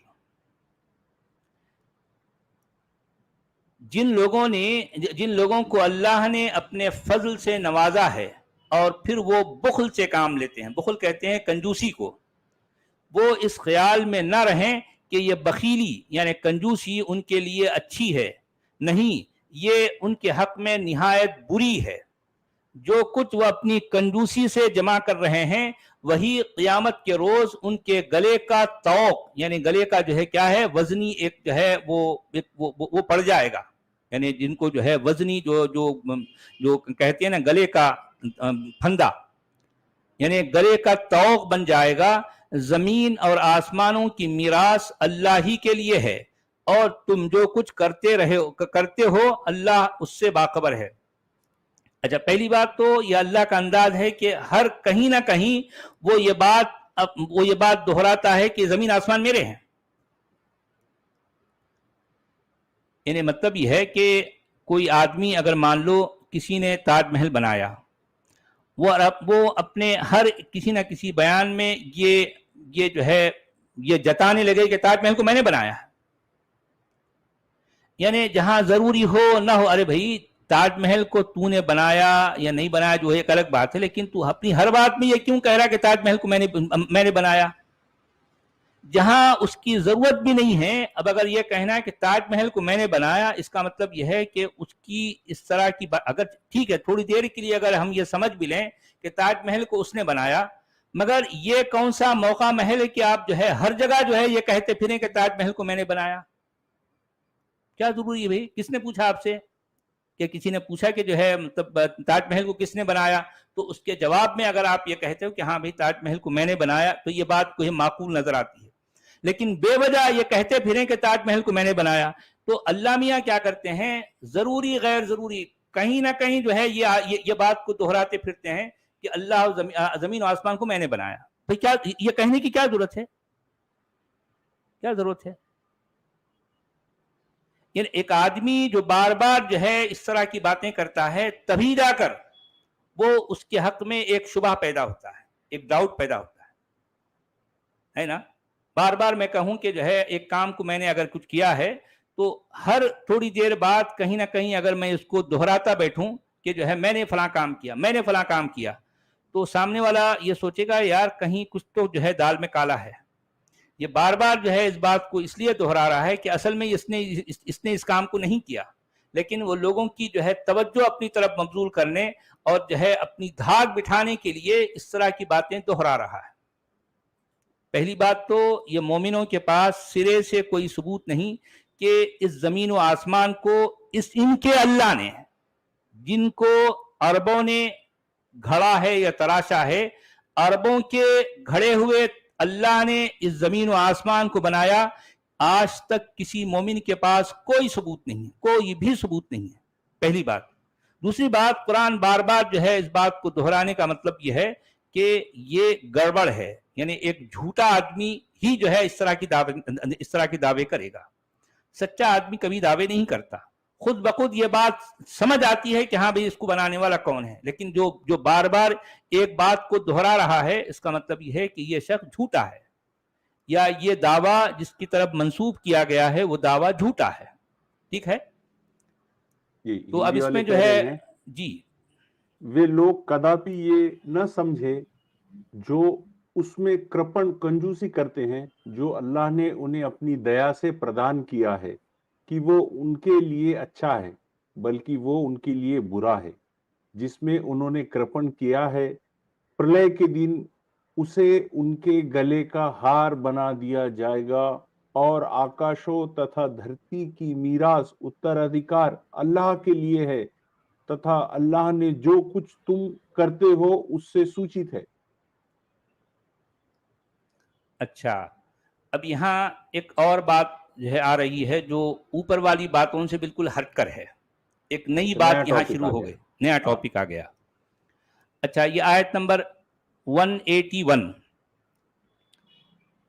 جن لوگوں کو اللہ نے اپنے فضل سے نوازا ہے اور پھر وہ بخل سے کام لیتے ہیں، بخل کہتے ہیں کنجوسی کو، وہ اس خیال میں نہ رہیں کہ یہ بخیلی یعنی کنجوسی ان کے لیے اچھی ہے. نہیں، یہ ان کے حق میں نہایت بری ہے. جو کچھ وہ اپنی کنجوسی سے جمع کر رہے ہیں وہی قیامت کے روز ان کے گلے کا طوق یعنی گلے کا جو ہے کیا ہے، وزنی ایک جو ہے وہ پڑ جائے گا. یعنی جن کو جو ہے وزنی جو کہتے ہیں نا گلے کا پھندا، یعنی گلے کا طوق بن جائے گا. زمین اور آسمانوں کی میراث اللہ ہی کے لیے ہے اور تم جو کچھ کرتے ہو اللہ اس سے باخبر ہے. اچھا، پہلی بات تو یہ اللہ کا انداز ہے کہ ہر کہیں نہ کہیں وہ یہ بات دہراتا ہے کہ زمین آسمان میرے ہیں. یعنی مطلب یہ ہے کہ کوئی آدمی اگر مان لو کسی نے تاج محل بنایا، وہ اپنے ہر کسی نہ کسی بیان میں یہ جو ہے یہ جتانے لگے کہ تاج محل کو میں نے بنایا. یعنی جہاں ضروری ہو نہ ہو، ارے بھائی تاج محل کو تو نے بنایا یا نہیں بنایا جو ہے ایک الگ بات ہے، لیکن تو اپنی ہر بات میں یہ کیوں کہہ رہا کہ تاج محل کو میں نے بنایا، جہاں اس کی ضرورت بھی نہیں ہے. اب اگر یہ کہنا ہے کہ تاج محل کو میں نے بنایا، اس کا مطلب یہ ہے کہ اس کی اس طرح کی اگر ٹھیک ہے تھوڑی دیر کے لیے اگر ہم یہ سمجھ بھی لیں کہ تاج محل کو اس نے بنایا، مگر یہ کون سا موقع محل ہے کہ آپ جو ہے ہر جگہ جو ہے یہ کہتے پھریں کہ تاج محل کو میں نے بنایا؟ کیا ضروری ہے بھائی؟ کس نے پوچھا آپ سے؟ کہ کسی نے پوچھا کہ جو ہے مطلب تاج محل کو کس نے بنایا؟ تو اس کے جواب میں اگر آپ یہ کہتے ہو کہ ہاں بھائی تاج محل کو میں نے بنایا تو یہ بات کوئی معقول نظر آتی ہے. لیکن بے وجہ یہ کہتے پھریں کہ تاج محل کو میں نے بنایا، تو اللہ میاں کیا کرتے ہیں، ضروری غیر ضروری کہیں نہ کہیں جو ہے یہ بات کو دہراتے پھرتے ہیں کہ اللہ زمین و آسمان کو میں نے بنایا. بھائی کیا یہ کہنے کی کیا ضرورت ہے؟ کیا ضرورت ہے؟ یعنی ایک آدمی جو بار بار جو ہے اس طرح کی باتیں کرتا ہے تبھی جا کر وہ اس کے حق میں ایک شبہ پیدا ہوتا ہے، ایک ڈاؤٹ پیدا ہوتا ہے نا. بار بار میں کہوں کہ جو ہے ایک کام کو میں نے اگر کچھ کیا ہے تو ہر تھوڑی دیر بعد کہیں نہ کہیں اگر میں اس کو دہراتا بیٹھوں کہ جو ہے میں نے فلاں کام کیا، تو سامنے والا یہ سوچے گا یار کہیں کچھ تو جو ہے دال میں کالا ہے. یہ بار بار جو ہے اس بات کو اس لیے دہرا رہا ہے کہ اصل میں اس نے اس کام کو نہیں کیا، لیکن وہ لوگوں کی جو ہے توجہ اپنی طرف مبذول کرنے اور جو ہے اپنی دھاک بٹھانے کے لیے اس طرح کی باتیں دہرا رہا ہے. پہلی بات تو یہ مومنوں کے پاس سرے سے کوئی ثبوت نہیں کہ اس زمین و آسمان کو ان کے اللہ نے، جن کو عربوں نے گھڑا ہے یا تراشا ہے، عربوں کے گھڑے ہوئے اللہ نے اس زمین و آسمان کو بنایا. آج تک کسی مومن کے پاس کوئی ثبوت نہیں، کوئی بھی ثبوت نہیں ہے. پہلی بات. دوسری بات، قرآن بار بار جو ہے اس بات کو دہرانے کا مطلب یہ ہے کہ یہ گڑبڑ ہے، یعنی ایک جھوٹا آدمی ہی جو ہے اس طرح کے دعوے کرے گا، سچا آدمی کبھی دعوے نہیں کرتا. خود بخود یہ بات سمجھ آتی ہے کہ ہاں بھئی اس کو بنانے والا کون ہے، لیکن جو بار بار ایک بات کو دہرا رہا ہے اس کا مطلب یہ ہے کہ یہ شخص جھوٹا ہے، یا یہ دعویٰ جس کی طرف منسوب کیا گیا ہے وہ دعویٰ جھوٹا ہے. ٹھیک ہے، یہ تو اب ہندی اس والے میں جو کہہ ہے رہے ہیں جی وہ لوگ کداپی یہ نہ سمجھے جو اس میں کرپن کنجوسی کرتے ہیں جو اللہ نے انہیں اپنی دیا سے پردان کیا ہے کہ وہ ان کے لیے اچھا ہے، بلکہ وہ ان کے لیے برا ہے. جس میں انہوں نے کرپن کیا ہے، پرلے کے دن اسے ان کے گلے کا ہار بنا دیا جائے گا، اور آکاشوں تتھا دھرتی کی میراث اترادھکار اللہ کے لیے ہے، تتھا اللہ نے جو کچھ تم کرتے ہو اس سے سوچت ہے. اچھا. اب یہاں ایک اور بات جو ہے آ رہی ہے جو اوپر والی باتوں سے بالکل ہٹ کر ہے، ایک نئی نیا بات یہاں ٹاپک شروع آ ہو گیا. گئی، نیا ہاں، ٹاپک آ گیا. اچھا، یہ آیت نمبر 181.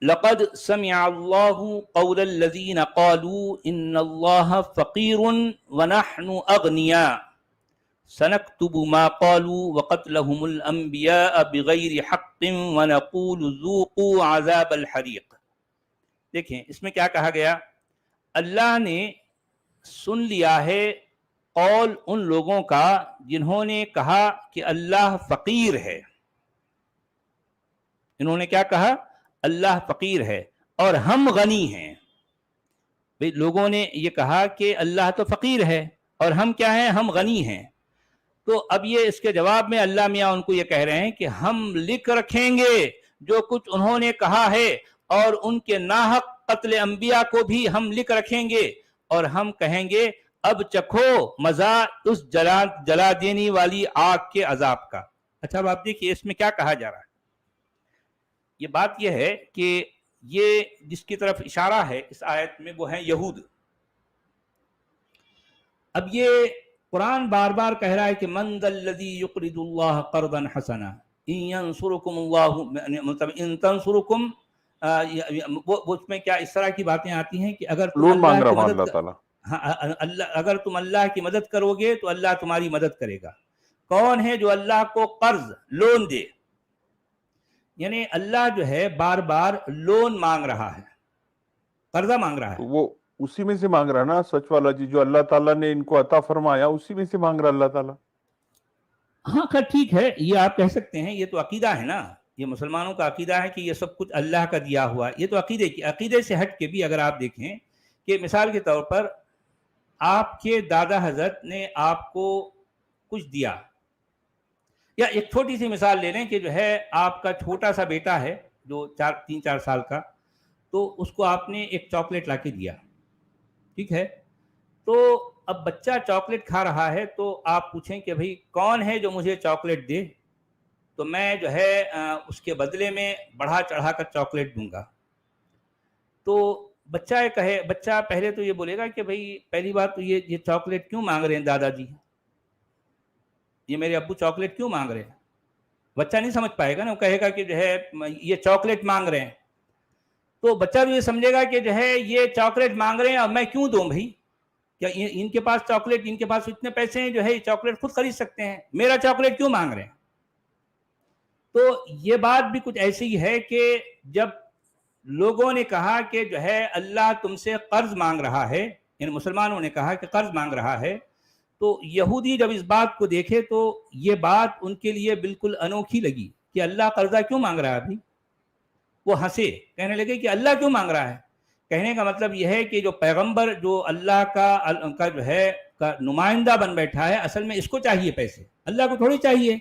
لقد سمع الله قول الذين قالوا ان الله فقير ونحن اغنياء سنكتب ما قالوا وقتلهم الانبياء بغیر حق ونقول ذوقوا عذاب الحریق. دیکھیں اس میں کیا کہا گیا، اللہ نے سن لیا ہے قول ان لوگوں کا جنہوں نے کہا کہ اللہ فقیر ہے. انہوں نے کیا کہا؟ اللہ فقیر ہے اور ہم غنی ہیں. بھئی لوگوں نے یہ کہا کہ اللہ تو فقیر ہے اور ہم کیا ہیں؟ ہم غنی ہیں. تو اب یہ اس کے جواب میں اللہ میاں ان کو یہ کہہ رہے ہیں کہ ہم لکھ رکھیں گے جو کچھ انہوں نے کہا ہے، اور ان کے ناحق قتل انبیاء کو بھی ہم لکھ رکھیں گے، اور ہم کہیں گے اب چکھو مزہ اس جلا دینی والی آگ کے عذاب کا. اچھا اب آپ دیکھیے اس میں کیا کہا جا رہا ہے. یہ بات یہ ہے کہ یہ جس کی طرف اشارہ ہے اس آیت میں وہ ہیں یہود. اب یہ قرآن بار بار کہہ رہا ہے کہ من ذا الذی یقرض اللہ قرضا حسنا ان ینصرکم اللہ، مطلب ان تنصرکم، اس میں کیا اس طرح کی باتیں آتی ہیں کہ اگر تم لون مانگ اللہ رہا کی ہوں مدد اللہ تعالیٰ. اگر تم اللہ کی مدد کرو گے تو اللہ تمہاری مدد کرے گا. کون ہے جو اللہ کو قرض لون دے؟ یعنی اللہ جو ہے بار بار لون مانگ رہا ہے، قرضہ مانگ رہا ہے. وہ اسی میں سے مانگ رہا نا سچ والا جی، جو اللہ تعالیٰ نے ان کو عطا فرمایا اسی میں سے مانگ رہا اللہ تعالیٰ. ہاں خیر ٹھیک ہے، یہ آپ کہہ سکتے ہیں، یہ تو عقیدہ ہے نا، یہ مسلمانوں کا عقیدہ ہے کہ یہ سب کچھ اللہ کا دیا ہوا. یہ تو عقیدے سے ہٹ کے بھی اگر آپ دیکھیں کہ مثال کے طور پر آپ کے دادا حضرت نے آپ کو کچھ دیا، یا ایک چھوٹی سی مثال لے لیں کہ جو ہے آپ کا چھوٹا سا بیٹا ہے جو 3-4 سال کا، تو اس کو آپ نے ایک چاکلیٹ لا کے دیا، ٹھیک ہے. تو اب بچہ چاکلیٹ کھا رہا ہے تو آپ پوچھیں کہ بھئی کون ہے جو مجھے چاکلیٹ دے، تو میں جو ہے اس کے بدلے میں بڑھا چڑھا کر چاکلیٹ دوں گا. تو بچہ پہلے تو یہ بولے گا کہ بھئی پہلی بات تو یہ چاکلیٹ کیوں مانگ رہے ہیں دادا جی، یہ میرے ابو چاکلیٹ کیوں مانگ رہے ہیں؟ بچہ نہیں سمجھ پائے گا نا، وہ کہے گا کہ جو ہے یہ چاکلیٹ مانگ رہے ہیں. تو بچہ بھی یہ سمجھے گا کہ جو ہے یہ چاکلیٹ مانگ رہے ہیں اور میں کیوں دوں بھائی، کیا ان کے پاس چاکلیٹ، ان کے پاس اتنے پیسے ہیں جو ہے یہ چاکلیٹ خود خرید سکتے ہیں، میرا چاکلیٹ کیوں مانگ رہے ہیں؟ تو یہ بات بھی کچھ ایسی ہی ہے کہ جب لوگوں نے کہا کہ جو ہے اللہ تم سے قرض مانگ رہا ہے، یعنی مسلمانوں نے کہا کہ قرض مانگ رہا ہے، تو یہودی جب اس بات کو دیکھے تو یہ بات ان کے لیے بالکل انوکھی لگی کہ اللہ قرضہ کیوں مانگ رہا ہے ابھی. وہ ہنسے، کہنے لگے کہ اللہ کیوں مانگ رہا ہے. کہنے کا مطلب یہ ہے کہ جو پیغمبر جو اللہ کا جو ہے کا نمائندہ بن بیٹھا ہے، اصل میں اس کو چاہیے پیسے، اللہ کو تھوڑی چاہیے.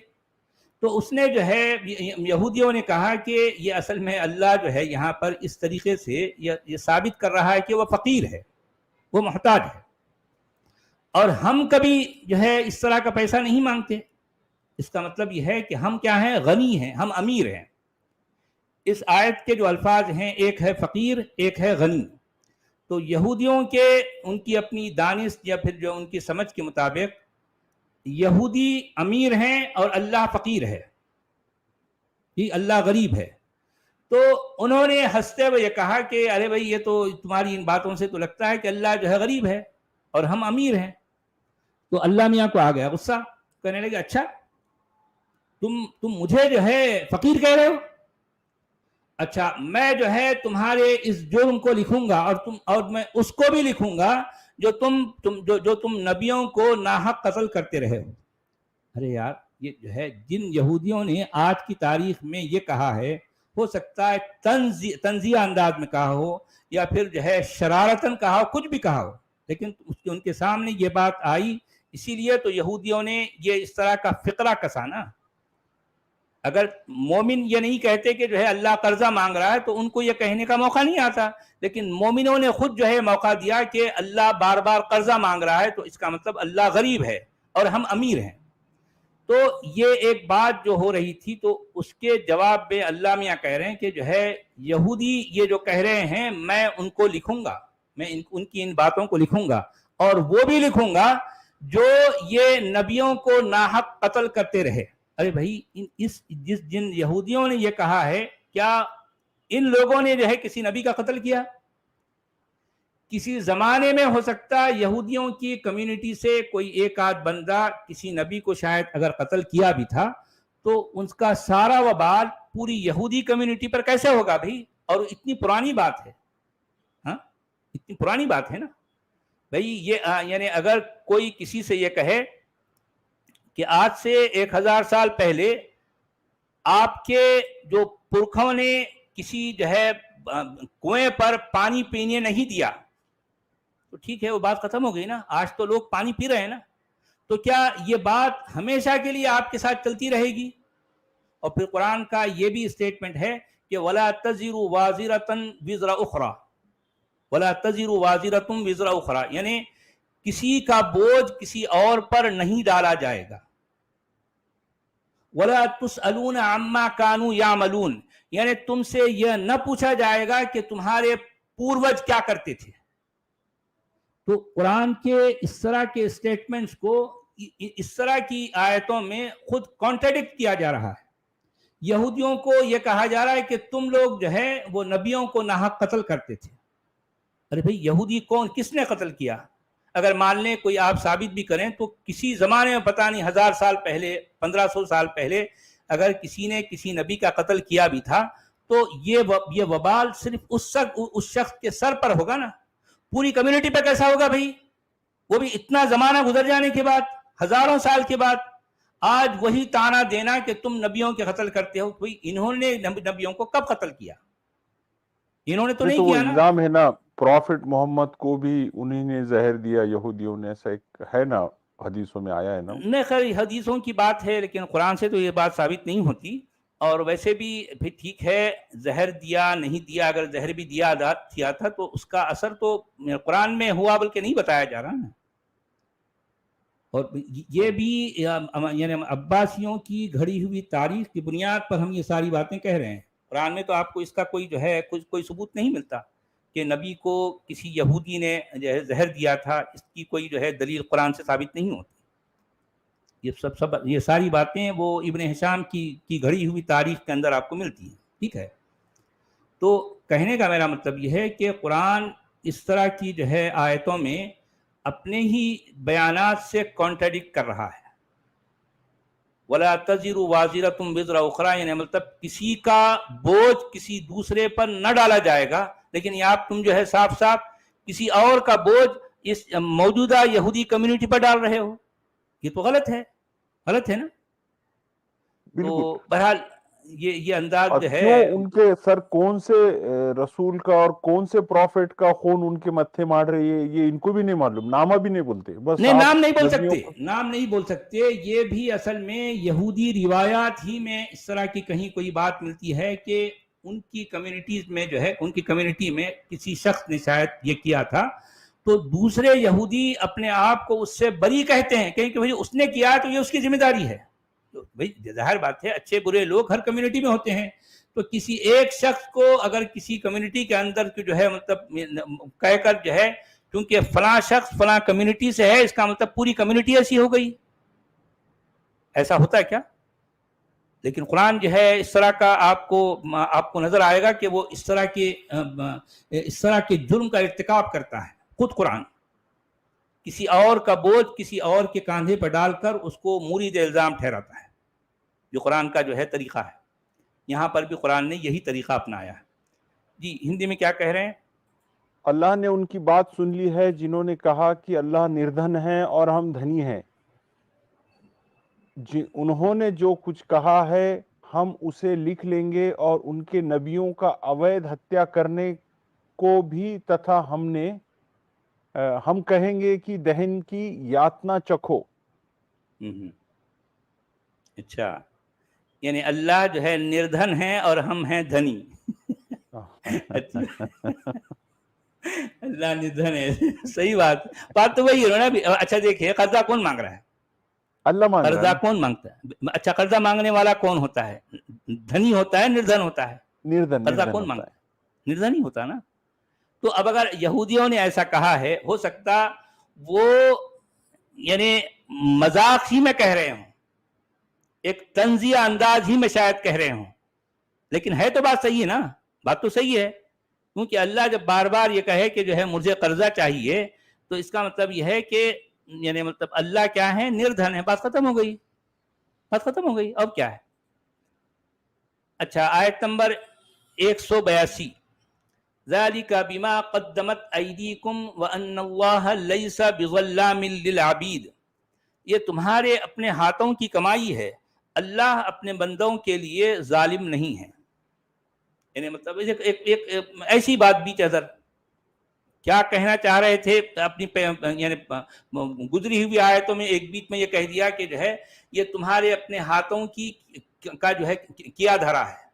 تو اس نے جو ہے یہودیوں نے کہا کہ یہ اصل میں اللہ جو ہے یہاں پر اس طریقے سے یہ ثابت کر رہا ہے کہ وہ فقیر ہے، وہ محتاج ہے، اور ہم کبھی جو ہے اس طرح کا پیسہ نہیں مانگتے. اس کا مطلب یہ ہے کہ ہم کیا ہیں؟ غنی ہیں، ہم امیر ہیں. اس آیت کے جو الفاظ ہیں، ایک ہے فقیر، ایک ہے غنی. تو یہودیوں کے ان کی اپنی دانش یا پھر جو ان کی سمجھ کے مطابق یہودی امیر ہیں اور اللہ فقیر ہے. کہ اللہ غریب ہے. تو انہوں نے ہنستے ہوئے یہ کہا کہ ارے بھائی یہ تو تمہاری ان باتوں سے تو لگتا ہے کہ اللہ جو ہے غریب ہے اور ہم امیر ہیں. تو اللہ میاں کو آ گیا غصہ, کہنے لگے اچھا تم مجھے جو ہے فقیر کہہ رہے ہو, اچھا میں جو ہے تمہارے اس جرم کو لکھوں گا اور میں اس کو بھی لکھوں گا جو تم نبیوں کو ناحق قتل کرتے رہے ہو. ارے یار یہ جو ہے جن یہودیوں نے آج کی تاریخ میں یہ کہا ہے, ہو سکتا ہے تنزیہ انداز میں کہا ہو یا پھر جو ہے شرارتاً کہا ہو, کچھ بھی کہا ہو, لیکن ان کے سامنے یہ بات آئی, اسی لیے تو یہودیوں نے یہ اس طرح کا فقرہ کسا نا. اگر مومن یہ نہیں کہتے کہ جو ہے اللہ قرضہ مانگ رہا ہے تو ان کو یہ کہنے کا موقع نہیں آتا, لیکن مومنوں نے خود جو ہے موقع دیا کہ اللہ بار بار قرضہ مانگ رہا ہے تو اس کا مطلب اللہ غریب ہے اور ہم امیر ہیں. تو یہ ایک بات جو ہو رہی تھی, تو اس کے جواب میں اللہ میاں کہہ رہے ہیں کہ جو ہے یہودی یہ جو کہہ رہے ہیں میں ان کو لکھوں گا, میں ان کی ان باتوں کو لکھوں گا, اور وہ بھی لکھوں گا جو یہ نبیوں کو ناحق قتل کرتے رہے. ارے بھائی جن یہودیوں نے یہ کہا ہے, کیا ان لوگوں نے جو ہے کسی نبی کا قتل کیا؟ کسی زمانے میں ہو سکتا ہے یہودیوں کی کمیونٹی سے کوئی ایک آدھ بندہ کسی نبی کو شاید اگر قتل کیا بھی تھا تو اس کا سارا وبال پوری یہودی کمیونٹی پر کیسے ہوگا بھائی؟ اور اتنی پرانی بات ہے, ہاں اتنی پرانی بات ہے نا بھائی. یہ یعنی اگر کوئی کسی سے یہ کہے کہ آج سے 1000 سال پہلے آپ کے جو پرکھوں نے کسی جو ہے کنویں پر پانی پینے نہیں دیا, تو ٹھیک ہے وہ بات ختم ہو گئی نا, آج تو لوگ پانی پی رہے ہیں نا. تو کیا یہ بات ہمیشہ کے لیے آپ کے ساتھ چلتی رہے گی؟ اور پھر قرآن کا یہ بھی اسٹیٹمنٹ ہے کہ وَلَا تَزِرُ وَازِرَةً وِزْرَ أُخْرَى, وَلَا تَزِرُ وَازِرَةٌ وِزْرَ أُخْرَى, یعنی کسی کا بوجھ کسی اور پر نہیں ڈالا جائے گا. وَلَا تُسْأَلُونَ عَمَّا كَانُوا يَعْمَلُونَ, یعنی تم سے یہ نہ پوچھا جائے گا کہ تمہارے پوروج کیا کرتے تھے. تو قرآن کے اس طرح کے اسٹیٹمنٹس کو اس طرح کی آیتوں میں خود کانٹرڈکٹ کیا جا رہا ہے. یہودیوں کو یہ کہا جا رہا ہے کہ تم لوگ جو ہے وہ نبیوں کو ناحق قتل کرتے تھے. ارے بھئی یہودی کون, کس نے قتل کیا؟ اگر مان لیں کوئی آپ ثابت بھی کریں تو کسی زمانے میں پتہ نہیں 1000 سال پہلے 1500 سال پہلے اگر کسی نے کسی نبی کا قتل کیا بھی تھا تو یہ وبال صرف اس شخص کے سر پر ہوگا نا, پوری کمیونٹی پہ کیسا ہوگا بھائی؟ وہ بھی اتنا زمانہ گزر جانے کے بعد, ہزاروں سال کے بعد آج وہی تانا دینا کہ تم نبیوں کے قتل کرتے ہو. کوئی انہوں نے نبیوں کو کب قتل کیا؟ انہوں نے تو نہیں کیا نا. الزام ہے نا پروفٹ محمد کو بھی انہی نے زہر دیا یہودیوں نے, ایسا ایک ہے نا حدیثوں میں آیا ہے نا. نہیں خیر حدیثوں کی بات ہے, لیکن قرآن سے تو یہ بات ثابت نہیں ہوتی. اور ویسے بھی پھر ٹھیک ہے زہر دیا نہیں دیا, اگر زہر بھی دیا تھا تو اس کا اثر تو قرآن میں ہوا بلکہ نہیں بتایا جا رہا نا. اور یہ بھی یعنی عباسیوں کی گھڑی ہوئی تاریخ کی بنیاد پر ہم یہ ساری باتیں کہہ رہے ہیں. قرآن میں تو آپ کو اس کا کوئی جو ہے کوئی ثبوت نہیں ملتا کہ نبی کو کسی یہودی نے جو ہے زہر دیا تھا, اس کی کوئی جو ہے دلیل قرآن سے ثابت نہیں ہوتی. یہ ساری باتیں وہ ابن ہشام کی گھڑی ہوئی تاریخ کے اندر آپ کو ملتی ہیں. ٹھیک ہے, تو کہنے کا میرا مطلب یہ ہے کہ قرآن اس طرح کی جو ہے آیتوں میں اپنے ہی بیانات سے کانٹرڈکٹ کر رہا ہے. وَلَا تَزِرُ وَازِرَةٌ وِزْرَ أُخْرَى, یعنی مطلب کسی کا بوجھ کسی دوسرے پر نہ ڈالا جائے گا, لیکن یہ آپ تم جو ہے صاف صاف کسی اور کا بوجھ اس موجودہ یہودی کمیونٹی پر ڈال رہے ہو. یہ تو غلط ہے نا. تو بہرحال یہ انداز جو ہے, ان کے سر کون سے رسول کا اور کون سے پروفٹ کا خون ان کے متھے مار رہی ہے یہ ان کو بھی نہیں معلوم, نامہ بھی نہیں بولتے. بس نہیں نام نہیں بول سکتے. یہ بھی اصل میں یہودی روایات ہی میں اس طرح کی کہیں کوئی بات ملتی ہے کہ ان کی کمیونٹیز میں جو ہے ان کی کمیونٹی میں کسی شخص نے شاید یہ کیا تھا تو دوسرے یہودی اپنے آپ کو اس سے بری کہتے ہیں کہ بھائی اس نے کیا تو یہ اس کی ذمہ داری ہے. تو بھائی ظاہر بات ہے اچھے برے لوگ ہر کمیونٹی میں ہوتے ہیں, تو کسی ایک شخص کو اگر کسی کمیونٹی کے اندر جو ہے مطلب کہہ کر جو ہے کیونکہ فلاں شخص فلاں کمیونٹی سے ہے اس کا مطلب پوری کمیونٹی ایسی ہو گئی, ایسا ہوتا ہے کیا؟ لیکن قرآن جو ہے اس طرح کا آپ کو نظر آئے گا کہ وہ اس طرح کے جرم کا ارتکاب کرتا ہے. خود قرآن کسی اور کا بوجھ کسی اور کے کاندھے پر ڈال کر اس کو مورد الزام ٹھہراتا ہے، جو قرآن کا جو ہے طریقہ ہے. یہاں پر بھی قرآن نے یہی طریقہ اپنایا ہے. جی ہندی میں کیا کہہ رہے ہیں؟ اللہ نے ان کی بات سن لی ہے جنہوں نے کہا کہ اللہ نردھن ہے اور ہم دھنی ہیں. انہوں نے جو کچھ کہا ہے ہم اسے لکھ لیں گے، اور ان کے نبیوں کا اویدھ ہتیا کرنے کو بھی، تتھا ہم کہیں گے کہ دہن کی یاتنا چکھو. اچھا، یعنی اللہ جو ہے نردھن ہے اور ہم ہیں دھنی. اچھا اللہ نردھن ہے، صحیح بات تو وہی ہے نا. اچھا دیکھیے، قرضہ کون مانگ رہا ہے؟ اللہ مانگ رہا قرضہ ہے. کون مانگتا ہے؟ اچھا، قرضہ مانگنے والا کون ہوتا ہے؟ دھنی ہوتا ہے، نردھن ہوتا ہے؟ قرضہ کون مانگتا ہے؟ نردھن ہی ہوتا ہے نا. تو اب اگر یہودیوں نے ایسا کہا ہے، ہو سکتا وہ یعنی مذاق ہی میں کہہ رہے ہوں، ایک طنزیہ انداز ہی میں شاید کہہ رہے ہوں، لیکن ہے تو بات صحیح ہے نا. بات تو صحیح ہے، کیونکہ اللہ جب بار بار یہ کہے کہ جو ہے مجھے قرضہ چاہیے، تو اس کا مطلب یہ ہے کہ یعنی مطلب اللہ کیا ہے؟ نردھن ہے. بات ختم ہو گئی، بات ختم ہو گئی. اب کیا ہے؟ اچھا، آیت نمبر 182، ذالک بما قدمت ایدیکم وان اللہ لیس بظلام للعبید. یہ تمہارے اپنے ہاتھوں کی کمائی ہے، اللہ اپنے بندوں کے لیے ظالم نہیں ہے. یعنی مطلب ایک ایسی بات بھی حضرت کیا کہنا چاہ رہے تھے اپنی یعنی گزری ہوئی آیتوں میں ایک بیچ میں یہ کہہ دیا کہ جو ہے یہ تمہارے اپنے ہاتھوں کی کا جو ہے کیا دھرا ہے،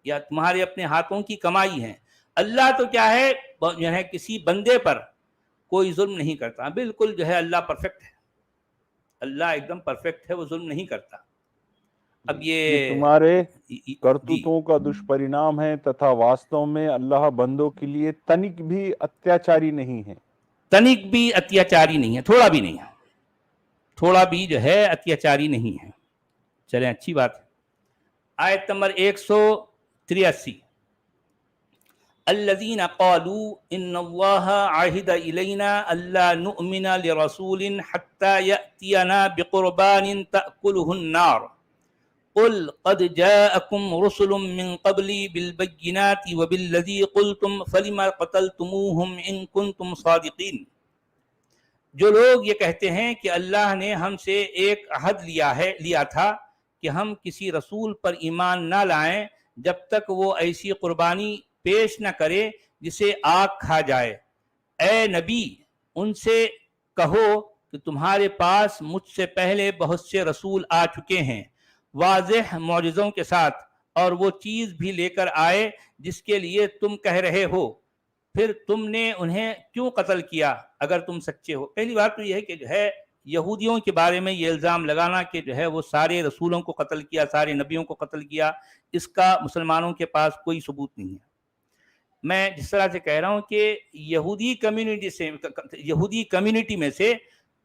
یا تمہارے اپنے ہاتھوں کی کمائی ہے. اللہ تو کیا ہے جو ہے کسی بندے پر کوئی ظلم نہیں کرتا. بالکل جو ہے اللہ پرفیکٹ ہے، اللہ ایک دم پرفیکٹ ہے، وہ ظلم نہیں کرتا. اب یہ تمہارے کرتوتوں کا دشپرینام ہے، تتھا واستو میں اللہ بندوں کے لیے تنک بھی اتیاچاری نہیں ہے. تنک بھی اتیاچاری نہیں ہے، تھوڑا بھی نہیں ہے، تھوڑا بھی جو ہے اتیاچاری نہیں ہے. چلیں اچھی بات ہے. آیت نمبر 183، الذین قالوا ان اللہ عہد الینا الا نؤمن لرسول حتی یأتینا بقربان تأکلہ النار قل قد جاءکم رسل من قبلی بالبینات وبالذی قلتم فلم قتلتموہم ان کنتم صادقین. جو لوگ یہ کہتے ہیں کہ اللہ نے ہم سے ایک عہد لیا تھا کہ ہم کسی رسول پر ایمان نہ لائیں جب تک وہ ایسی قربانی پیش نہ کرے جسے آگ کھا جائے. اے نبی، ان سے کہو کہ تمہارے پاس مجھ سے پہلے بہت سے رسول آ چکے ہیں واضح معجزوں کے ساتھ، اور وہ چیز بھی لے کر آئے جس کے لیے تم کہہ رہے ہو، پھر تم نے انہیں کیوں قتل کیا اگر تم سچے ہو. پہلی بات تو یہ ہے کہ جو ہے یہودیوں کے بارے میں یہ الزام لگانا کہ جو ہے وہ سارے رسولوں کو قتل کیا، سارے نبیوں کو قتل کیا، اس کا مسلمانوں کے پاس کوئی ثبوت نہیں ہے. میں جس طرح سے کہہ رہا ہوں کہ یہودی کمیونٹی میں سے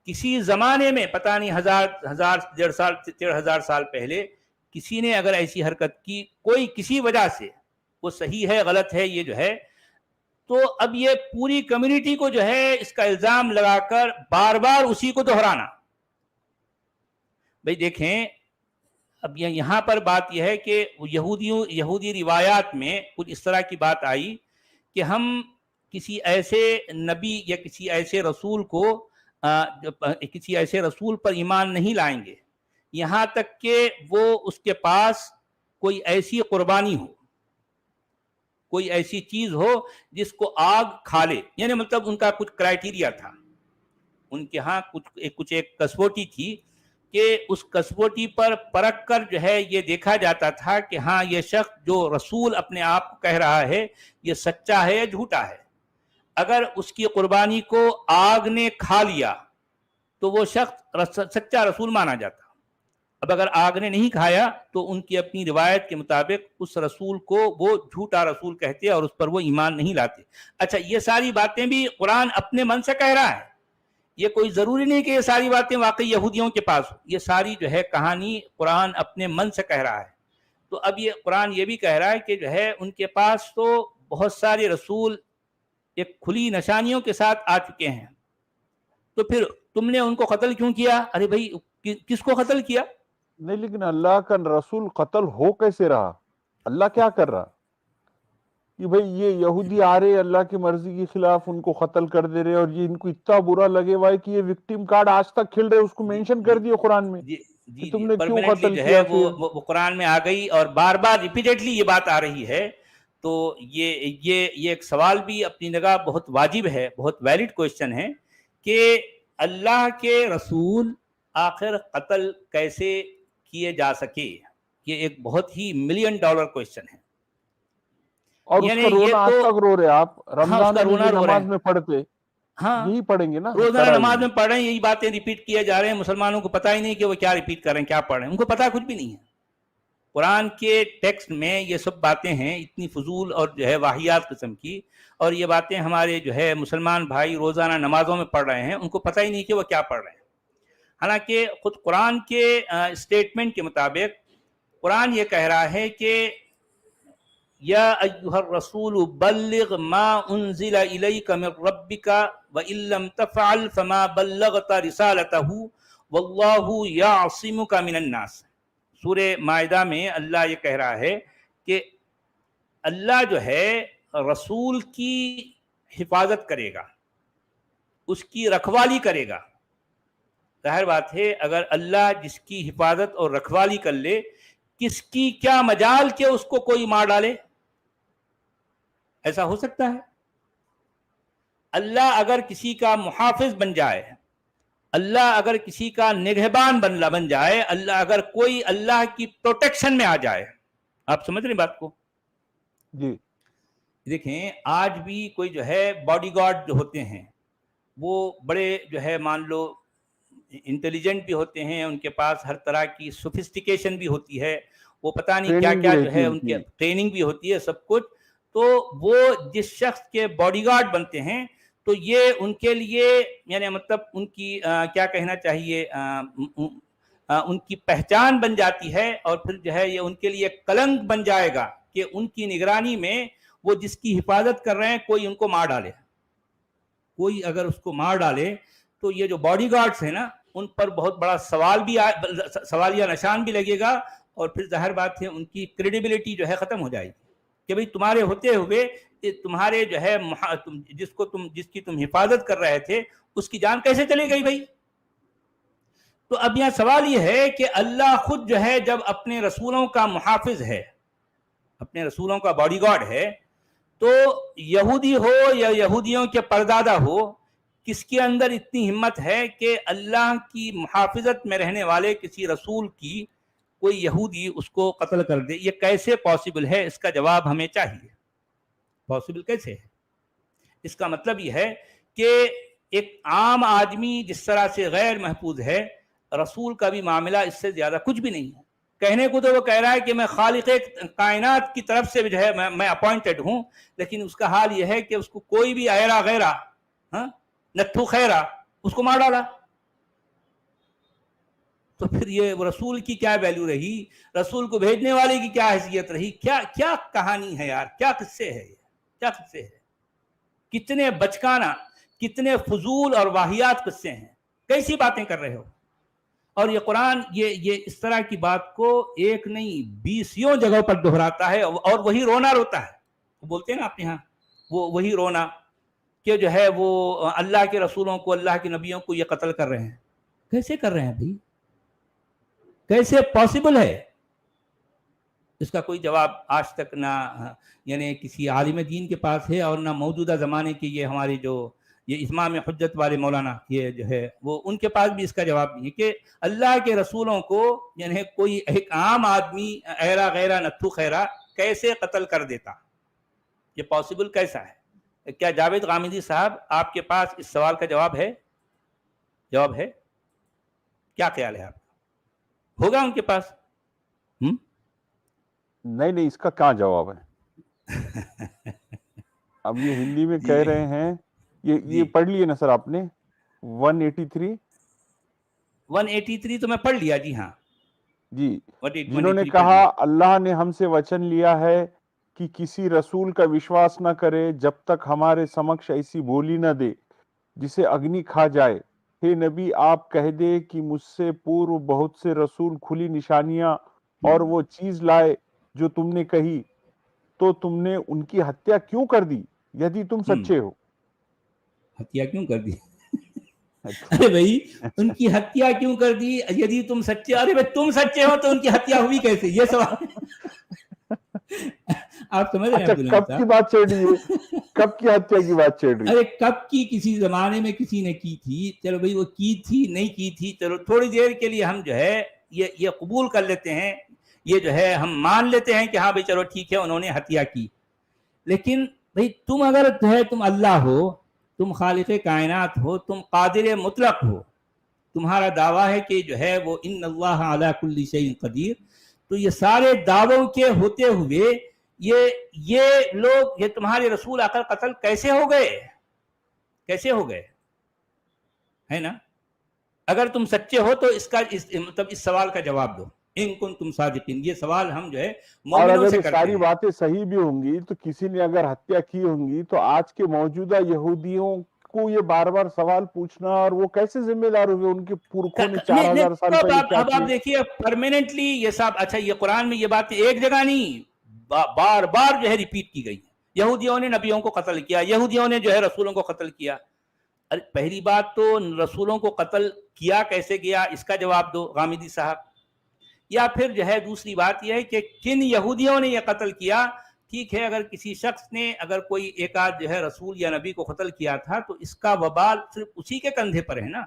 کسی زمانے میں پتہ نہیں 1000 سال پہلے کسی نے اگر ایسی حرکت کی کوئی کسی وجہ سے، وہ صحیح ہے غلط ہے یہ جو ہے، تو اب یہ پوری کمیونٹی کو جو ہے اس کا الزام لگا کر بار بار اسی کو دہرانا. بھئی دیکھیں، اب یہاں پر بات یہ ہے کہ یہودی روایات میں کچھ اس طرح کی بات آئی کہ ہم کسی ایسے نبی یا کسی ایسے رسول پر ایمان نہیں لائیں گے یہاں تک کہ وہ اس کے پاس کوئی ایسی قربانی ہو، کوئی ایسی چیز ہو جس کو آگ کھا لے. یعنی مطلب ان کا کچھ کرائیٹیریا تھا، ان کے ہاں کچھ ایک کسوٹی تھی کہ اس کسوٹی پر پرکھ کر جو ہے یہ دیکھا جاتا تھا کہ ہاں یہ شخص جو رسول اپنے آپ کو کہہ رہا ہے یہ سچا ہے یا جھوٹا ہے. اگر اس کی قربانی کو آگ نے کھا لیا تو وہ شخص سچا رسول مانا جاتا. اب اگر آگ نے نہیں کھایا تو ان کی اپنی روایت کے مطابق اس رسول کو وہ جھوٹا رسول کہتے اور اس پر وہ ایمان نہیں لاتے. اچھا، یہ ساری باتیں بھی قرآن اپنے من سے کہہ رہا ہے، یہ کوئی ضروری نہیں کہ یہ ساری باتیں واقعی یہودیوں کے پاس ہو. یہ ساری جو ہے کہانی قرآن اپنے من سے کہہ رہا ہے. تو اب یہ قرآن یہ بھی کہہ رہا ہے کہ جو ہے ان کے پاس تو بہت سارے رسول ایک کھلی نشانیوں کے ساتھ آ چکے ہیں، تو پھر تم نے ان کو قتل کیوں کیا؟ ارے بھائی کس کو قتل کیا؟ نہیں، لیکن اللہ کا رسول قتل ہو کیسے رہا؟ اللہ کیا کر رہا کہ بھئی یہ یہودی آ رہے اللہ کی مرضی کے خلاف ان کو قتل کر دے رہے، اور یہ ان کو اتنا برا لگے ہوا ہے کہ یہ وکٹم کارڈ آج تک کھل رہے، اس کو مینشن کر دیا قرآن میں جی کہ جی تم جی نے کیوں پرماننٹلی قتل جو ہے کیا پھر؟ وہ قرآن میں آ گئی اور بار بار ریپیٹڈلی یہ بات آ رہی ہے. تو یہ ایک سوال بھی اپنی جگہ بہت واجب ہے، بہت ویلڈ کوشچن ہے کہ اللہ کے رسول آخر قتل کیسے کیے جا سکے. یہ ایک بہت ہی $1 ملین کوشچن ہے. اور اس یعنی کا رونا یہ آج تو تک رو رہے آپ ہاں اس کا رمضانوں میں رونا یہ رو رہے نماز ہیں. میں پڑھتے، ہاں یہی پڑھیں گے نا روزانہ تراویح نماز میں. میں پڑھ رہے ہیں، یہی باتیں ریپیٹ کیے جا رہے ہیں. مسلمانوں کو پتہ ہی نہیں کہ وہ کیا ریپیٹ کر رہے ہیں، کیا پڑھ رہے ہیں. ان کو پتہ کچھ بھی نہیں ہے. قرآن کے ٹیکسٹ میں یہ سب باتیں ہیں اتنی فضول اور جو ہے واہیات قسم کی، اور یہ باتیں ہمارے جو ہے مسلمان بھائی روزانہ نمازوں میں پڑھ رہے ہیں، ان کو پتہ ہی نہیں کہ وہ کیا پڑھ رہے ہیں. حالانکہ خود قرآن کے اسٹیٹمنٹ کے مطابق قرآن یہ کہہ رہا ہے کہ یا ایھا الرسول بلغ ما انزل الیک من ربک وان لم تفعل فما بلغت رسالته واللہ یعصمک من الناس. سورہ مائدہ میں اللہ یہ کہہ رہا ہے کہ اللہ جو ہے رسول کی حفاظت کرے گا، اس کی رکھوالی کرے گا. ظاہر بات ہے اگر اللہ جس کی حفاظت اور رکھوالی کر لے، کس کی کیا مجال کہ اس کو کوئی مار ڈالے؟ ایسا ہو سکتا ہے؟ اللہ اگر کسی کا محافظ بن جائے، اللہ اگر کسی کا نگہبان بن جائے، اللہ اگر کوئی اللہ کی پروٹیکشن میں آ جائے، آپ سمجھ رہے بات کو؟ جی دیکھیں آج بھی کوئی جو ہے باڈی گارڈ جو ہوتے ہیں وہ بڑے جو ہے مان لو انٹیلیجنٹ بھی ہوتے ہیں، ان کے پاس ہر طرح کی سوفسٹیکیشن بھی ہوتی ہے، وہ پتہ نہیں کیا ٹریننگ بھی کیا جو رہتی ہے ان ان کے کی. ٹریننگ بھی ہوتی ہے سب کچھ. تو وہ جس شخص کے باڈی گارڈ بنتے ہیں تو یہ ان کے لیے یعنی مطلب ان کی کیا کہنا چاہیے ان کی پہچان بن جاتی ہے، اور پھر جو ہے یہ ان کے لیے کلنک بن جائے گا کہ ان کی نگرانی میں وہ جس کی حفاظت کر رہے ہیں کوئی ان کو مار ڈالے. کوئی اگر اس کو مار ڈالے تو یہ جو باڈی گارڈز ہیں نا ان پر بہت بڑا سوالیہ نشان بھی لگے گا، اور پھر ظاہر بات ہے ان کی کریڈیبلٹی جو ہے ختم ہو جائے گی کہ بھئی تمہارے ہوتے ہوئے تمہارے جو ہے جس کی تم حفاظت کر رہے تھے اس کی جان کیسے چلے گئی بھائی؟ تو اب یہاں سوال یہ ہے کہ اللہ خود جو ہے جب اپنے رسولوں کا محافظ ہے، اپنے رسولوں کا باڈی گارڈ ہے، تو یہودی ہو یا یہودیوں کے پردادا ہو، کس کے اندر اتنی ہمت ہے کہ اللہ کی محافظت میں رہنے والے کسی رسول کی کوئی یہودی اس کو قتل کر دے؟ یہ کیسے پاسبل ہے؟ اس کا جواب ہمیں چاہیے. پاسبل کیسے ہے؟ اس کا مطلب یہ ہے کہ ایک عام آدمی جس طرح سے غیر محفوظ ہے، رسول کا بھی معاملہ اس سے زیادہ کچھ بھی نہیں ہے. کہنے کو تو وہ کہہ رہا ہے کہ میں خالق کائنات کی طرف سے جو ہے میں اپوائنٹڈ ہوں، لیکن اس کا حال یہ ہے کہ اس کو کوئی بھی ایرا غیرہ نتھو خیرہ اس کو مار ڈالا. تو پھر یہ رسول کی کیا ویلیو رہی؟ رسول کو بھیجنے والے کی کیا حیثیت رہی؟ کیا کہانی ہے یار؟ کیا قصے ہے یہ؟ کیا قصے ہے؟ کتنے بچکانہ، کتنے فضول اور واہیات قصے ہیں. کیسی باتیں کر رہے ہو؟ اور یہ قرآن یہ اس طرح کی بات کو ایک نہیں 20 جگہوں پر دہراتا ہے، اور وہی رونا روتا ہے. وہ بولتے ہیں نا اپنے ہاں وہی رونا کہ جو ہے وہ اللہ کے رسولوں کو، اللہ کے نبیوں کو یہ قتل کر رہے ہیں. کیسے کر رہے ہیں بھائی؟ کیسے پاسبل ہے؟ اس کا کوئی جواب آج تک نہ یعنی کسی عالم دین کے پاس ہے، اور نہ موجودہ زمانے کے یہ ہمارے جو یہ اتمام حجت والے مولانا یہ جو ہے وہ ان کے پاس بھی اس کا جواب نہیں ہے کہ اللہ کے رسولوں کو یعنی کوئی ایک عام آدمی ایرا غیرہ نتھو خیرہ کیسے قتل کر دیتا؟ یہ پاسبل کیسا ہے؟ کیا جاوید غامدی صاحب آپ کے پاس اس سوال کا جواب ہے؟ جواب ہے؟ کیا خیال ہے آپ کا؟ ہوگا ان کے پاس؟ نہیں اس کا کیا جواب ہے؟ اب یہ ہندی میں کہہ رہے ہیں، یہ پڑھ لیے نا سر آپ نے 183 183 تو میں پڑھ لیا جی ہاں. جی، What is جنہوں نے 23 کہا پڑھیے. اللہ نے ہم سے وچن لیا ہے کہ کسی رسول کا وشواس نہ کرے جب تک ہمارے سمکش ایسی بولی نہ دے جسے اگنی کھا جائے. ہے نبی آپ کہہ دے کہ مجھ سے پورو بہت سے رسول کھلی نشانیاں اور وہ چیز لائے جو تم نے کہی، تو تم نے ان کی ہتیا کیوں کر دی یدی تم سچے ہو؟ ہتیا کیوں کر دی؟ ارے بھائی ان کی ہتیا کیوں کر دی یدی تم سچے؟ ارے بھائی تم سچے ہو تو ان کی ہتیا ہوئی کیسے؟ یہ سوال آپ سمجھ رہے ہیں اچھا، عبدالعزیز کب کی بات چل رہی ہے؟ صاحب؟ کب کی ہتیا کی بات چل رہی ہے؟ ارے کب کی؟ کسی زمانے میں کسی نے کی تھی، چلو بھائی وہ کی تھی نہیں کی تھی، چلو تھوڑی دیر کے لیے ہم جو ہے یہ قبول کر لیتے ہیں، یہ جو ہے ہم مان لیتے ہیں کہ ہاں بھائی چلو ٹھیک ہے انہوں نے ہتیا کی. لیکن بھائی تم اگر جو ہے تم اللہ ہو، تم خالق کائنات ہو، تم قادر مطلق ہو، تمہارا دعویٰ ہے کہ جو ہے وہ ان اللہ علی کل شیء قدیر، تو یہ سارے دعووں کے ہوتے ہوئے یہ لوگ، یہ تمہارے رسول آ کر قتل کیسے ہو گئے؟ کیسے ہو گئے؟ ہے نا؟ اگر تم سچے ہو تو اس کا مطلب اس سوال کا جواب دو، ان کنتم صادقین. یہ سوال ہم جو ہے اور مومنوں اگر سے یہ کرتے ساری ہیں. باتیں صحیح بھی ہوں گی تو کسی نے اگر ہتیا کی ہوں گی تو آج کے موجودہ یہودیوں کو یہ بار بار سوال پوچھنا، اور وہ کیسے ذمہ دار ہوئے؟ ان کے پورکھوں نے نہیں 4000 سال اب پہلے کیا آپ کیا؟ دیکھیے پرماننٹلی یہ سب. اچھا یہ قرآن میں یہ بات ایک جگہ نہیں، بار بار جو ہے ریپیٹ کی گئی. یہودیوں نے نبیوں کو قتل کیا، یہودیوں نے جو ہے رسولوں کو قتل کیا. ارے پہلی بات تو رسولوں کو قتل کیا کیسے گیا اس کا جواب دو غامدی صاحب. یا پھر جو ہے دوسری بات یہ ہے کہ کن یہودیوں نے یہ قتل کیا. ٹھیک ہے اگر کسی شخص نے اگر کوئی ایک آدھ جو ہے رسول یا نبی کو قتل کیا تھا تو اس کا وبال صرف اسی کے کندھے پر ہے نا.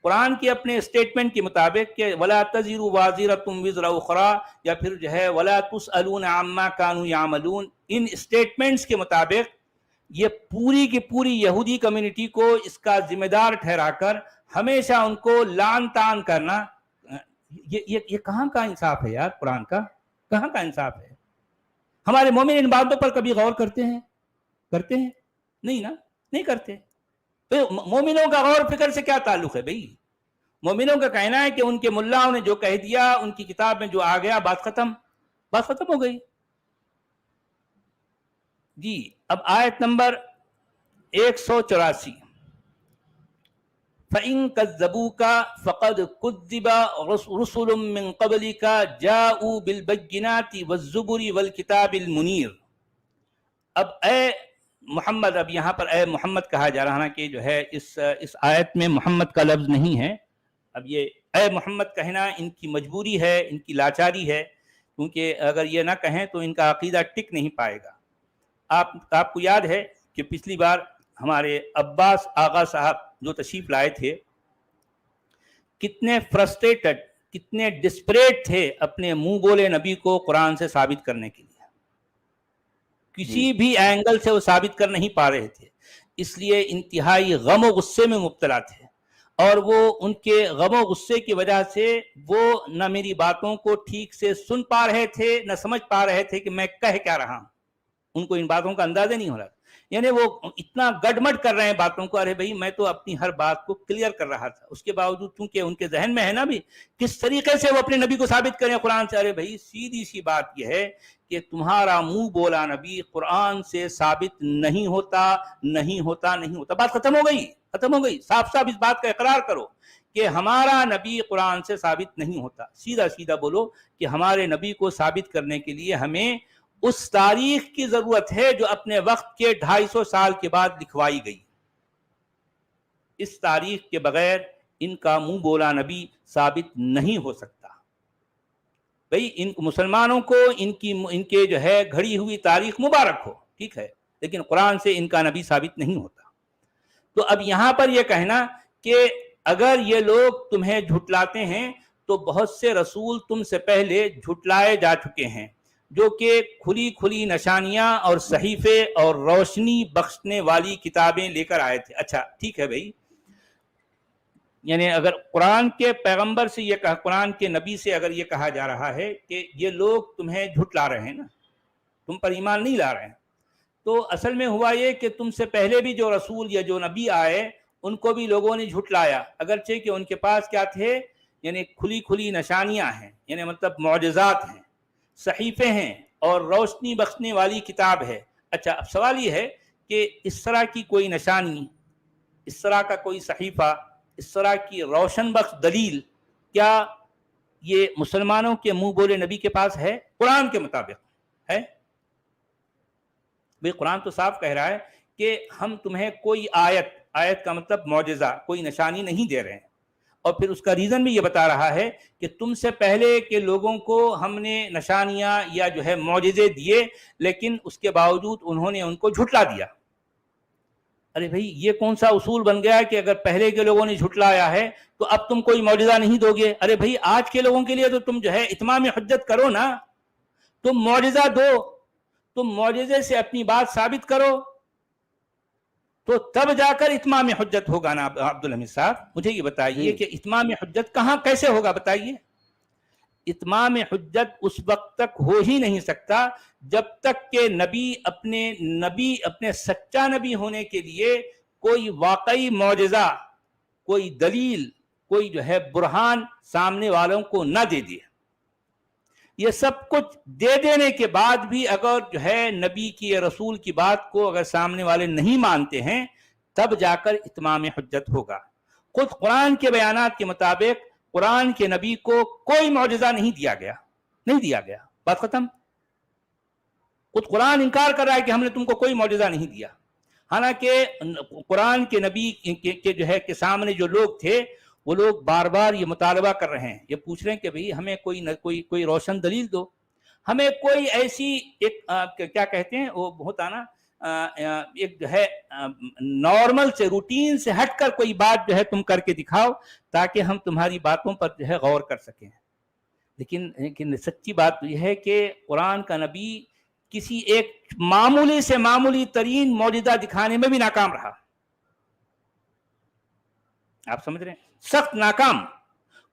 قرآن کی اپنے اسٹیٹمنٹ کے مطابق کہ ولا تزر وازرۃ وزر اخرى، یا پھر جو ہے ولا تسألون عما كانوا يعملون، ان اسٹیٹمنٹس کے مطابق یہ پوری کی پوری یہودی کمیونٹی کو اس کا ذمہ دار ٹھہرا کر ہمیشہ ان کو لعن طعن کرنا، یہ کہاں کا انصاف ہے یار؟ قرآن کا کہاں کا انصاف ہے؟ ہمارے مومن ان باتوں پر کبھی غور کرتے ہیں؟ نہیں نا، نہیں کرتے. مومنوں کا غور فکر سے کیا تعلق ہے بھائی؟ مومنوں کا کہنا ہے کہ ان کے ملاؤں نے جو کہہ دیا، ان کی کتاب میں جو آ گیا، بات ختم ہو گئی. جی اب آیت نمبر 184. فَإِن كَذَّبُوكَ فَقَدْ كُذِّبَ رُسُلٌ مِّن قَبْلِكَ جَاءُوا بِالْبَيِّنَاتِ وَالزُّبُرِ وَالْكِتَابِ الْمُنِيرِ. اب اے محمد، اب یہاں پر اے محمد کہا جا رہا نا کہ جو ہے اس آیت میں محمد کا لفظ نہیں ہے. اب یہ اے محمد کہنا ان کی مجبوری ہے، ان کی لاچاری ہے، کیونکہ اگر یہ نہ کہیں تو ان کا عقیدہ ٹک نہیں پائے گا. آپ کو یاد ہے کہ پچھلی بار ہمارے عباس آغا صاحب جو تشریف لائے تھے کتنے فرسٹریٹڈ، کتنے ڈسپریٹ تھے اپنے منہ بولے نبی کو قرآن سے ثابت کرنے کے لیے. کسی بھی اینگل سے وہ ثابت کر نہیں پا رہے تھے، اس لیے انتہائی غم و غصے میں مبتلا تھے. اور وہ ان کے غم و غصے کی وجہ سے وہ نہ میری باتوں کو ٹھیک سے سن پا رہے تھے، نہ سمجھ پا رہے تھے کہ میں کہہ کیا رہا ہوں. ان کو ان باتوں کا اندازہ نہیں ہو رہا. یعنی وہ اتنا گڈمٹ کر رہے ہیں باتوں کو. ارے بھائی میں تو اپنی ہر بات کو کلیئر کر رہا تھا، اس کے باوجود چونکہ ان کے ذہن میں ہے نا بھی کس طریقے سے وہ اپنے نبی کو ثابت کریں قرآن سے. ارے بھائی سیدھی سی بات یہ ہے کہ تمہارا منہ بولا نبی قرآن سے ثابت نہیں ہوتا. بات ختم ہو گئی. صاف صاف اس بات کا اقرار کرو کہ ہمارا نبی قرآن سے ثابت نہیں ہوتا. سیدھا بولو کہ ہمارے نبی کو ثابت کرنے کے لیے ہمیں اس تاریخ کی ضرورت ہے جو اپنے وقت کے 250 سال کے بعد لکھوائی گئی. اس تاریخ کے بغیر ان کا منہ بولا نبی ثابت نہیں ہو سکتا. بھئی ان مسلمانوں کو ان کے جو ہے گھڑی ہوئی تاریخ مبارک ہو، ٹھیک ہے، لیکن قرآن سے ان کا نبی ثابت نہیں ہوتا. تو اب یہاں پر یہ کہنا کہ اگر یہ لوگ تمہیں جھٹلاتے ہیں تو بہت سے رسول تم سے پہلے جھٹلائے جا چکے ہیں جو کہ کھلی نشانیاں اور صحیفے اور روشنی بخشنے والی کتابیں لے کر آئے تھے. اچھا ٹھیک ہے بھائی، یعنی اگر قرآن کے پیغمبر سے یہ کہا، قرآن کے نبی سے اگر یہ کہا جا رہا ہے کہ یہ لوگ تمہیں جھٹلا رہے ہیں نا، تم پر ایمان نہیں لا رہے ہیں، تو اصل میں ہوا یہ کہ تم سے پہلے بھی جو رسول یا جو نبی آئے ان کو بھی لوگوں نے جھٹلایا، اگرچہ کہ ان کے پاس کیا تھے؟ یعنی کھلی کھلی نشانیاں ہیں، یعنی مطلب معجزات ہیں، صحیفے ہیں اور روشنی بخشنے والی کتاب ہے۔ اچھا، اب سوال یہ ہے کہ اس طرح کی کوئی نشانی، اس طرح کا کوئی صحیفہ، اس طرح کی روشن بخش دلیل کیا یہ مسلمانوں کے منہ بولے نبی کے پاس ہے؟ قرآن کے مطابق ہے؟ بھئی قرآن تو صاف کہہ رہا ہے کہ ہم تمہیں کوئی آیت کا مطلب معجزہ، کوئی نشانی نہیں دے رہے ہیں، اور پھر اس کا ریزن بھی یہ بتا رہا ہے کہ تم سے پہلے کے لوگوں کو ہم نے نشانیاں یا جو ہے معجزے دیے، لیکن اس کے باوجود انہوں نے ان کو جھٹلا دیا۔ ارے بھائی یہ کون سا اصول بن گیا کہ اگر پہلے کے لوگوں نے جھٹلایا ہے تو اب تم کوئی معجزہ نہیں دو گے؟ ارے بھائی آج کے لوگوں کے لیے تو تم جو ہے اتمام حجت کرو نا، تم معجزہ دو، تم معجزے سے اپنی بات ثابت کرو، تو تب جا کر اتمام حجت ہوگا نا۔ عبدالحمید صاحب مجھے یہ بتائیے کہ اتمام حجت کہاں کیسے ہوگا؟ بتائیے۔ اتمام حجت اس وقت تک ہو ہی نہیں سکتا جب تک کہ نبی اپنے سچا نبی ہونے کے لیے کوئی واقعی معجزہ، کوئی دلیل، کوئی جو ہے برہان سامنے والوں کو نہ دے دے۔ یہ سب کچھ دے دینے کے بعد بھی اگر جو ہے نبی کی رسول کی بات کو اگر سامنے والے نہیں مانتے ہیں، تب جا کر اتمام حجت ہوگا۔ خود قرآن کے بیانات کے مطابق قرآن کے نبی کو کوئی معجزہ نہیں دیا گیا، بات ختم۔ خود قرآن انکار کر رہا ہے کہ ہم نے تم کو کوئی معجزہ نہیں دیا، حالانکہ قرآن کے نبی کے جو ہے کہ سامنے جو لوگ تھے وہ لوگ بار بار یہ مطالبہ کر رہے ہیں، یہ پوچھ رہے ہیں کہ بھئی ہمیں کوئی روشن دلیل دو، ہمیں کوئی ایسی ایک کیا کہتے ہیں وہ ہوتا نا ایک جو ہے نارمل سے روٹین سے ہٹ کر کوئی بات جو ہے تم کر کے دکھاؤ تاکہ ہم تمہاری باتوں پر جو ہے غور کر سکیں۔ لیکن سچی بات یہ ہے کہ قرآن کا نبی کسی ایک معمولی سے معمولی ترین معجزہ دکھانے میں بھی ناکام رہا۔ آپ سمجھ رہے ہیں؟ سخت ناکام،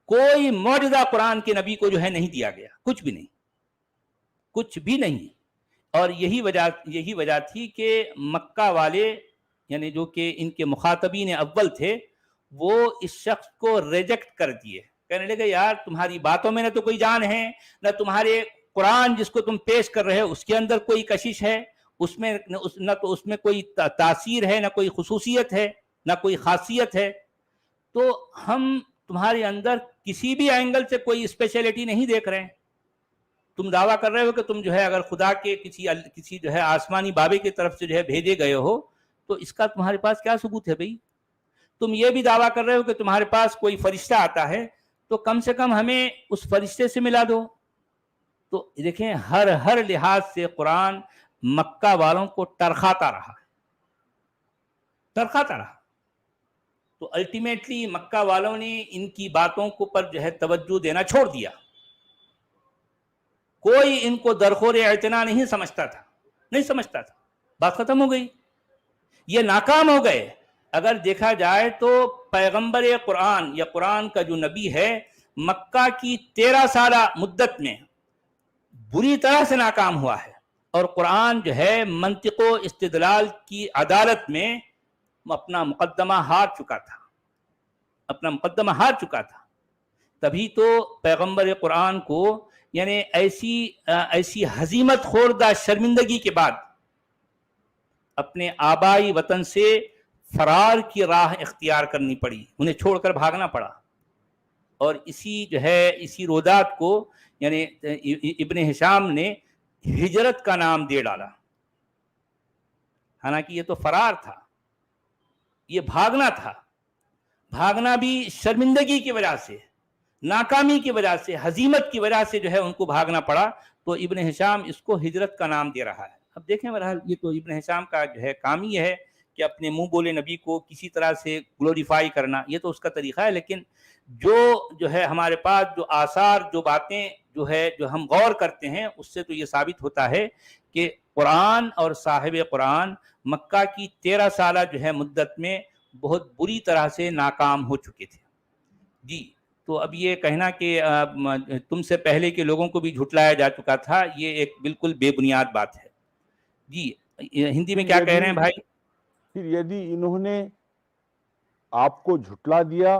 کوئی معجزہ قرآن کے نبی کو جو ہے نہیں دیا گیا، کچھ بھی نہیں۔ اور یہی وجہ تھی کہ مکہ والے یعنی جو کہ ان کے مخاطبین اول تھے وہ اس شخص کو ریجیکٹ کر دیے، کہنے لگے یار تمہاری باتوں میں نہ تو کوئی جان ہے، نہ تمہارے قرآن جس کو تم پیش کر رہے ہو اس کے اندر کوئی کشش ہے، نہ تو اس میں کوئی تاثیر ہے، نہ کوئی خصوصیت ہے، نہ کوئی خاصیت ہے، تو ہم تمہارے اندر کسی بھی اینگل سے کوئی اسپیشلٹی نہیں دیکھ رہے ہیں۔ تم دعویٰ کر رہے ہو کہ تم جو ہے اگر خدا کے کسی جو ہے آسمانی بابے کی طرف سے جو ہے بھیجے گئے ہو، تو اس کا تمہارے پاس کیا ثبوت ہے بھائی؟ تم یہ بھی دعویٰ کر رہے ہو کہ تمہارے پاس کوئی فرشتہ آتا ہے، تو کم سے کم ہمیں اس فرشتے سے ملا دو۔ تو دیکھیں ہر لحاظ سے قرآن مکہ والوں کو ٹرخاتا رہا۔ تو الٹیمیٹلی مکہ والوں نے ان کی باتوں کو پر جو ہے توجہ دینا چھوڑ دیا، کوئی ان کو درخور اعتنا نہیں سمجھتا تھا، بات ختم ہو گئی، یہ ناکام ہو گئے۔ اگر دیکھا جائے تو پیغمبر قرآن یا قرآن کا جو نبی ہے مکہ کی 13 سالہ مدت میں بری طرح سے ناکام ہوا ہے، اور قرآن جو ہے منطق و استدلال کی عدالت میں اپنا مقدمہ ہار چکا تھا۔ تبھی تو پیغمبر قرآن کو یعنی ایسی ہزیمت خوردہ شرمندگی کے بعد اپنے آبائی وطن سے فرار کی راہ اختیار کرنی پڑی، انہیں چھوڑ کر بھاگنا پڑا، اور اسی رودات کو یعنی ابن ہشام نے ہجرت کا نام دے ڈالا، حالانکہ یہ تو فرار تھا، یہ بھاگنا تھا، بھاگنا بھی شرمندگی کی وجہ سے، ناکامی کی وجہ سے، ہزیمت کی وجہ سے جو ہے ان کو بھاگنا پڑا، تو ابن ہشام اس کو ہجرت کا نام دے رہا ہے۔ اب دیکھیں بہرحال یہ تو ابن ہشام کا جو ہے کام ہی ہے کہ اپنے منہ بولے نبی کو کسی طرح سے گلوریفائی کرنا، یہ تو اس کا طریقہ ہے، لیکن جو ہے ہمارے پاس جو آثار، جو باتیں جو ہم غور کرتے ہیں اس سے تو یہ ثابت ہوتا ہے کہ قرآن اور صاحب قرآن مکہ کی 13 سالہ جو ہے مدت میں بہت بری طرح سے ناکام ہو چکے تھے۔ جی، تو اب یہ کہنا کہ تم سے پہلے کے لوگوں کو بھی جھٹلایا جا چکا تھا، یہ ایک بالکل بے بنیاد بات ہے۔ جی، ہندی میں کیا کہہ رہے ہیں بھائی؟ پھر یدی انہوں نے آپ کو جھٹلا دیا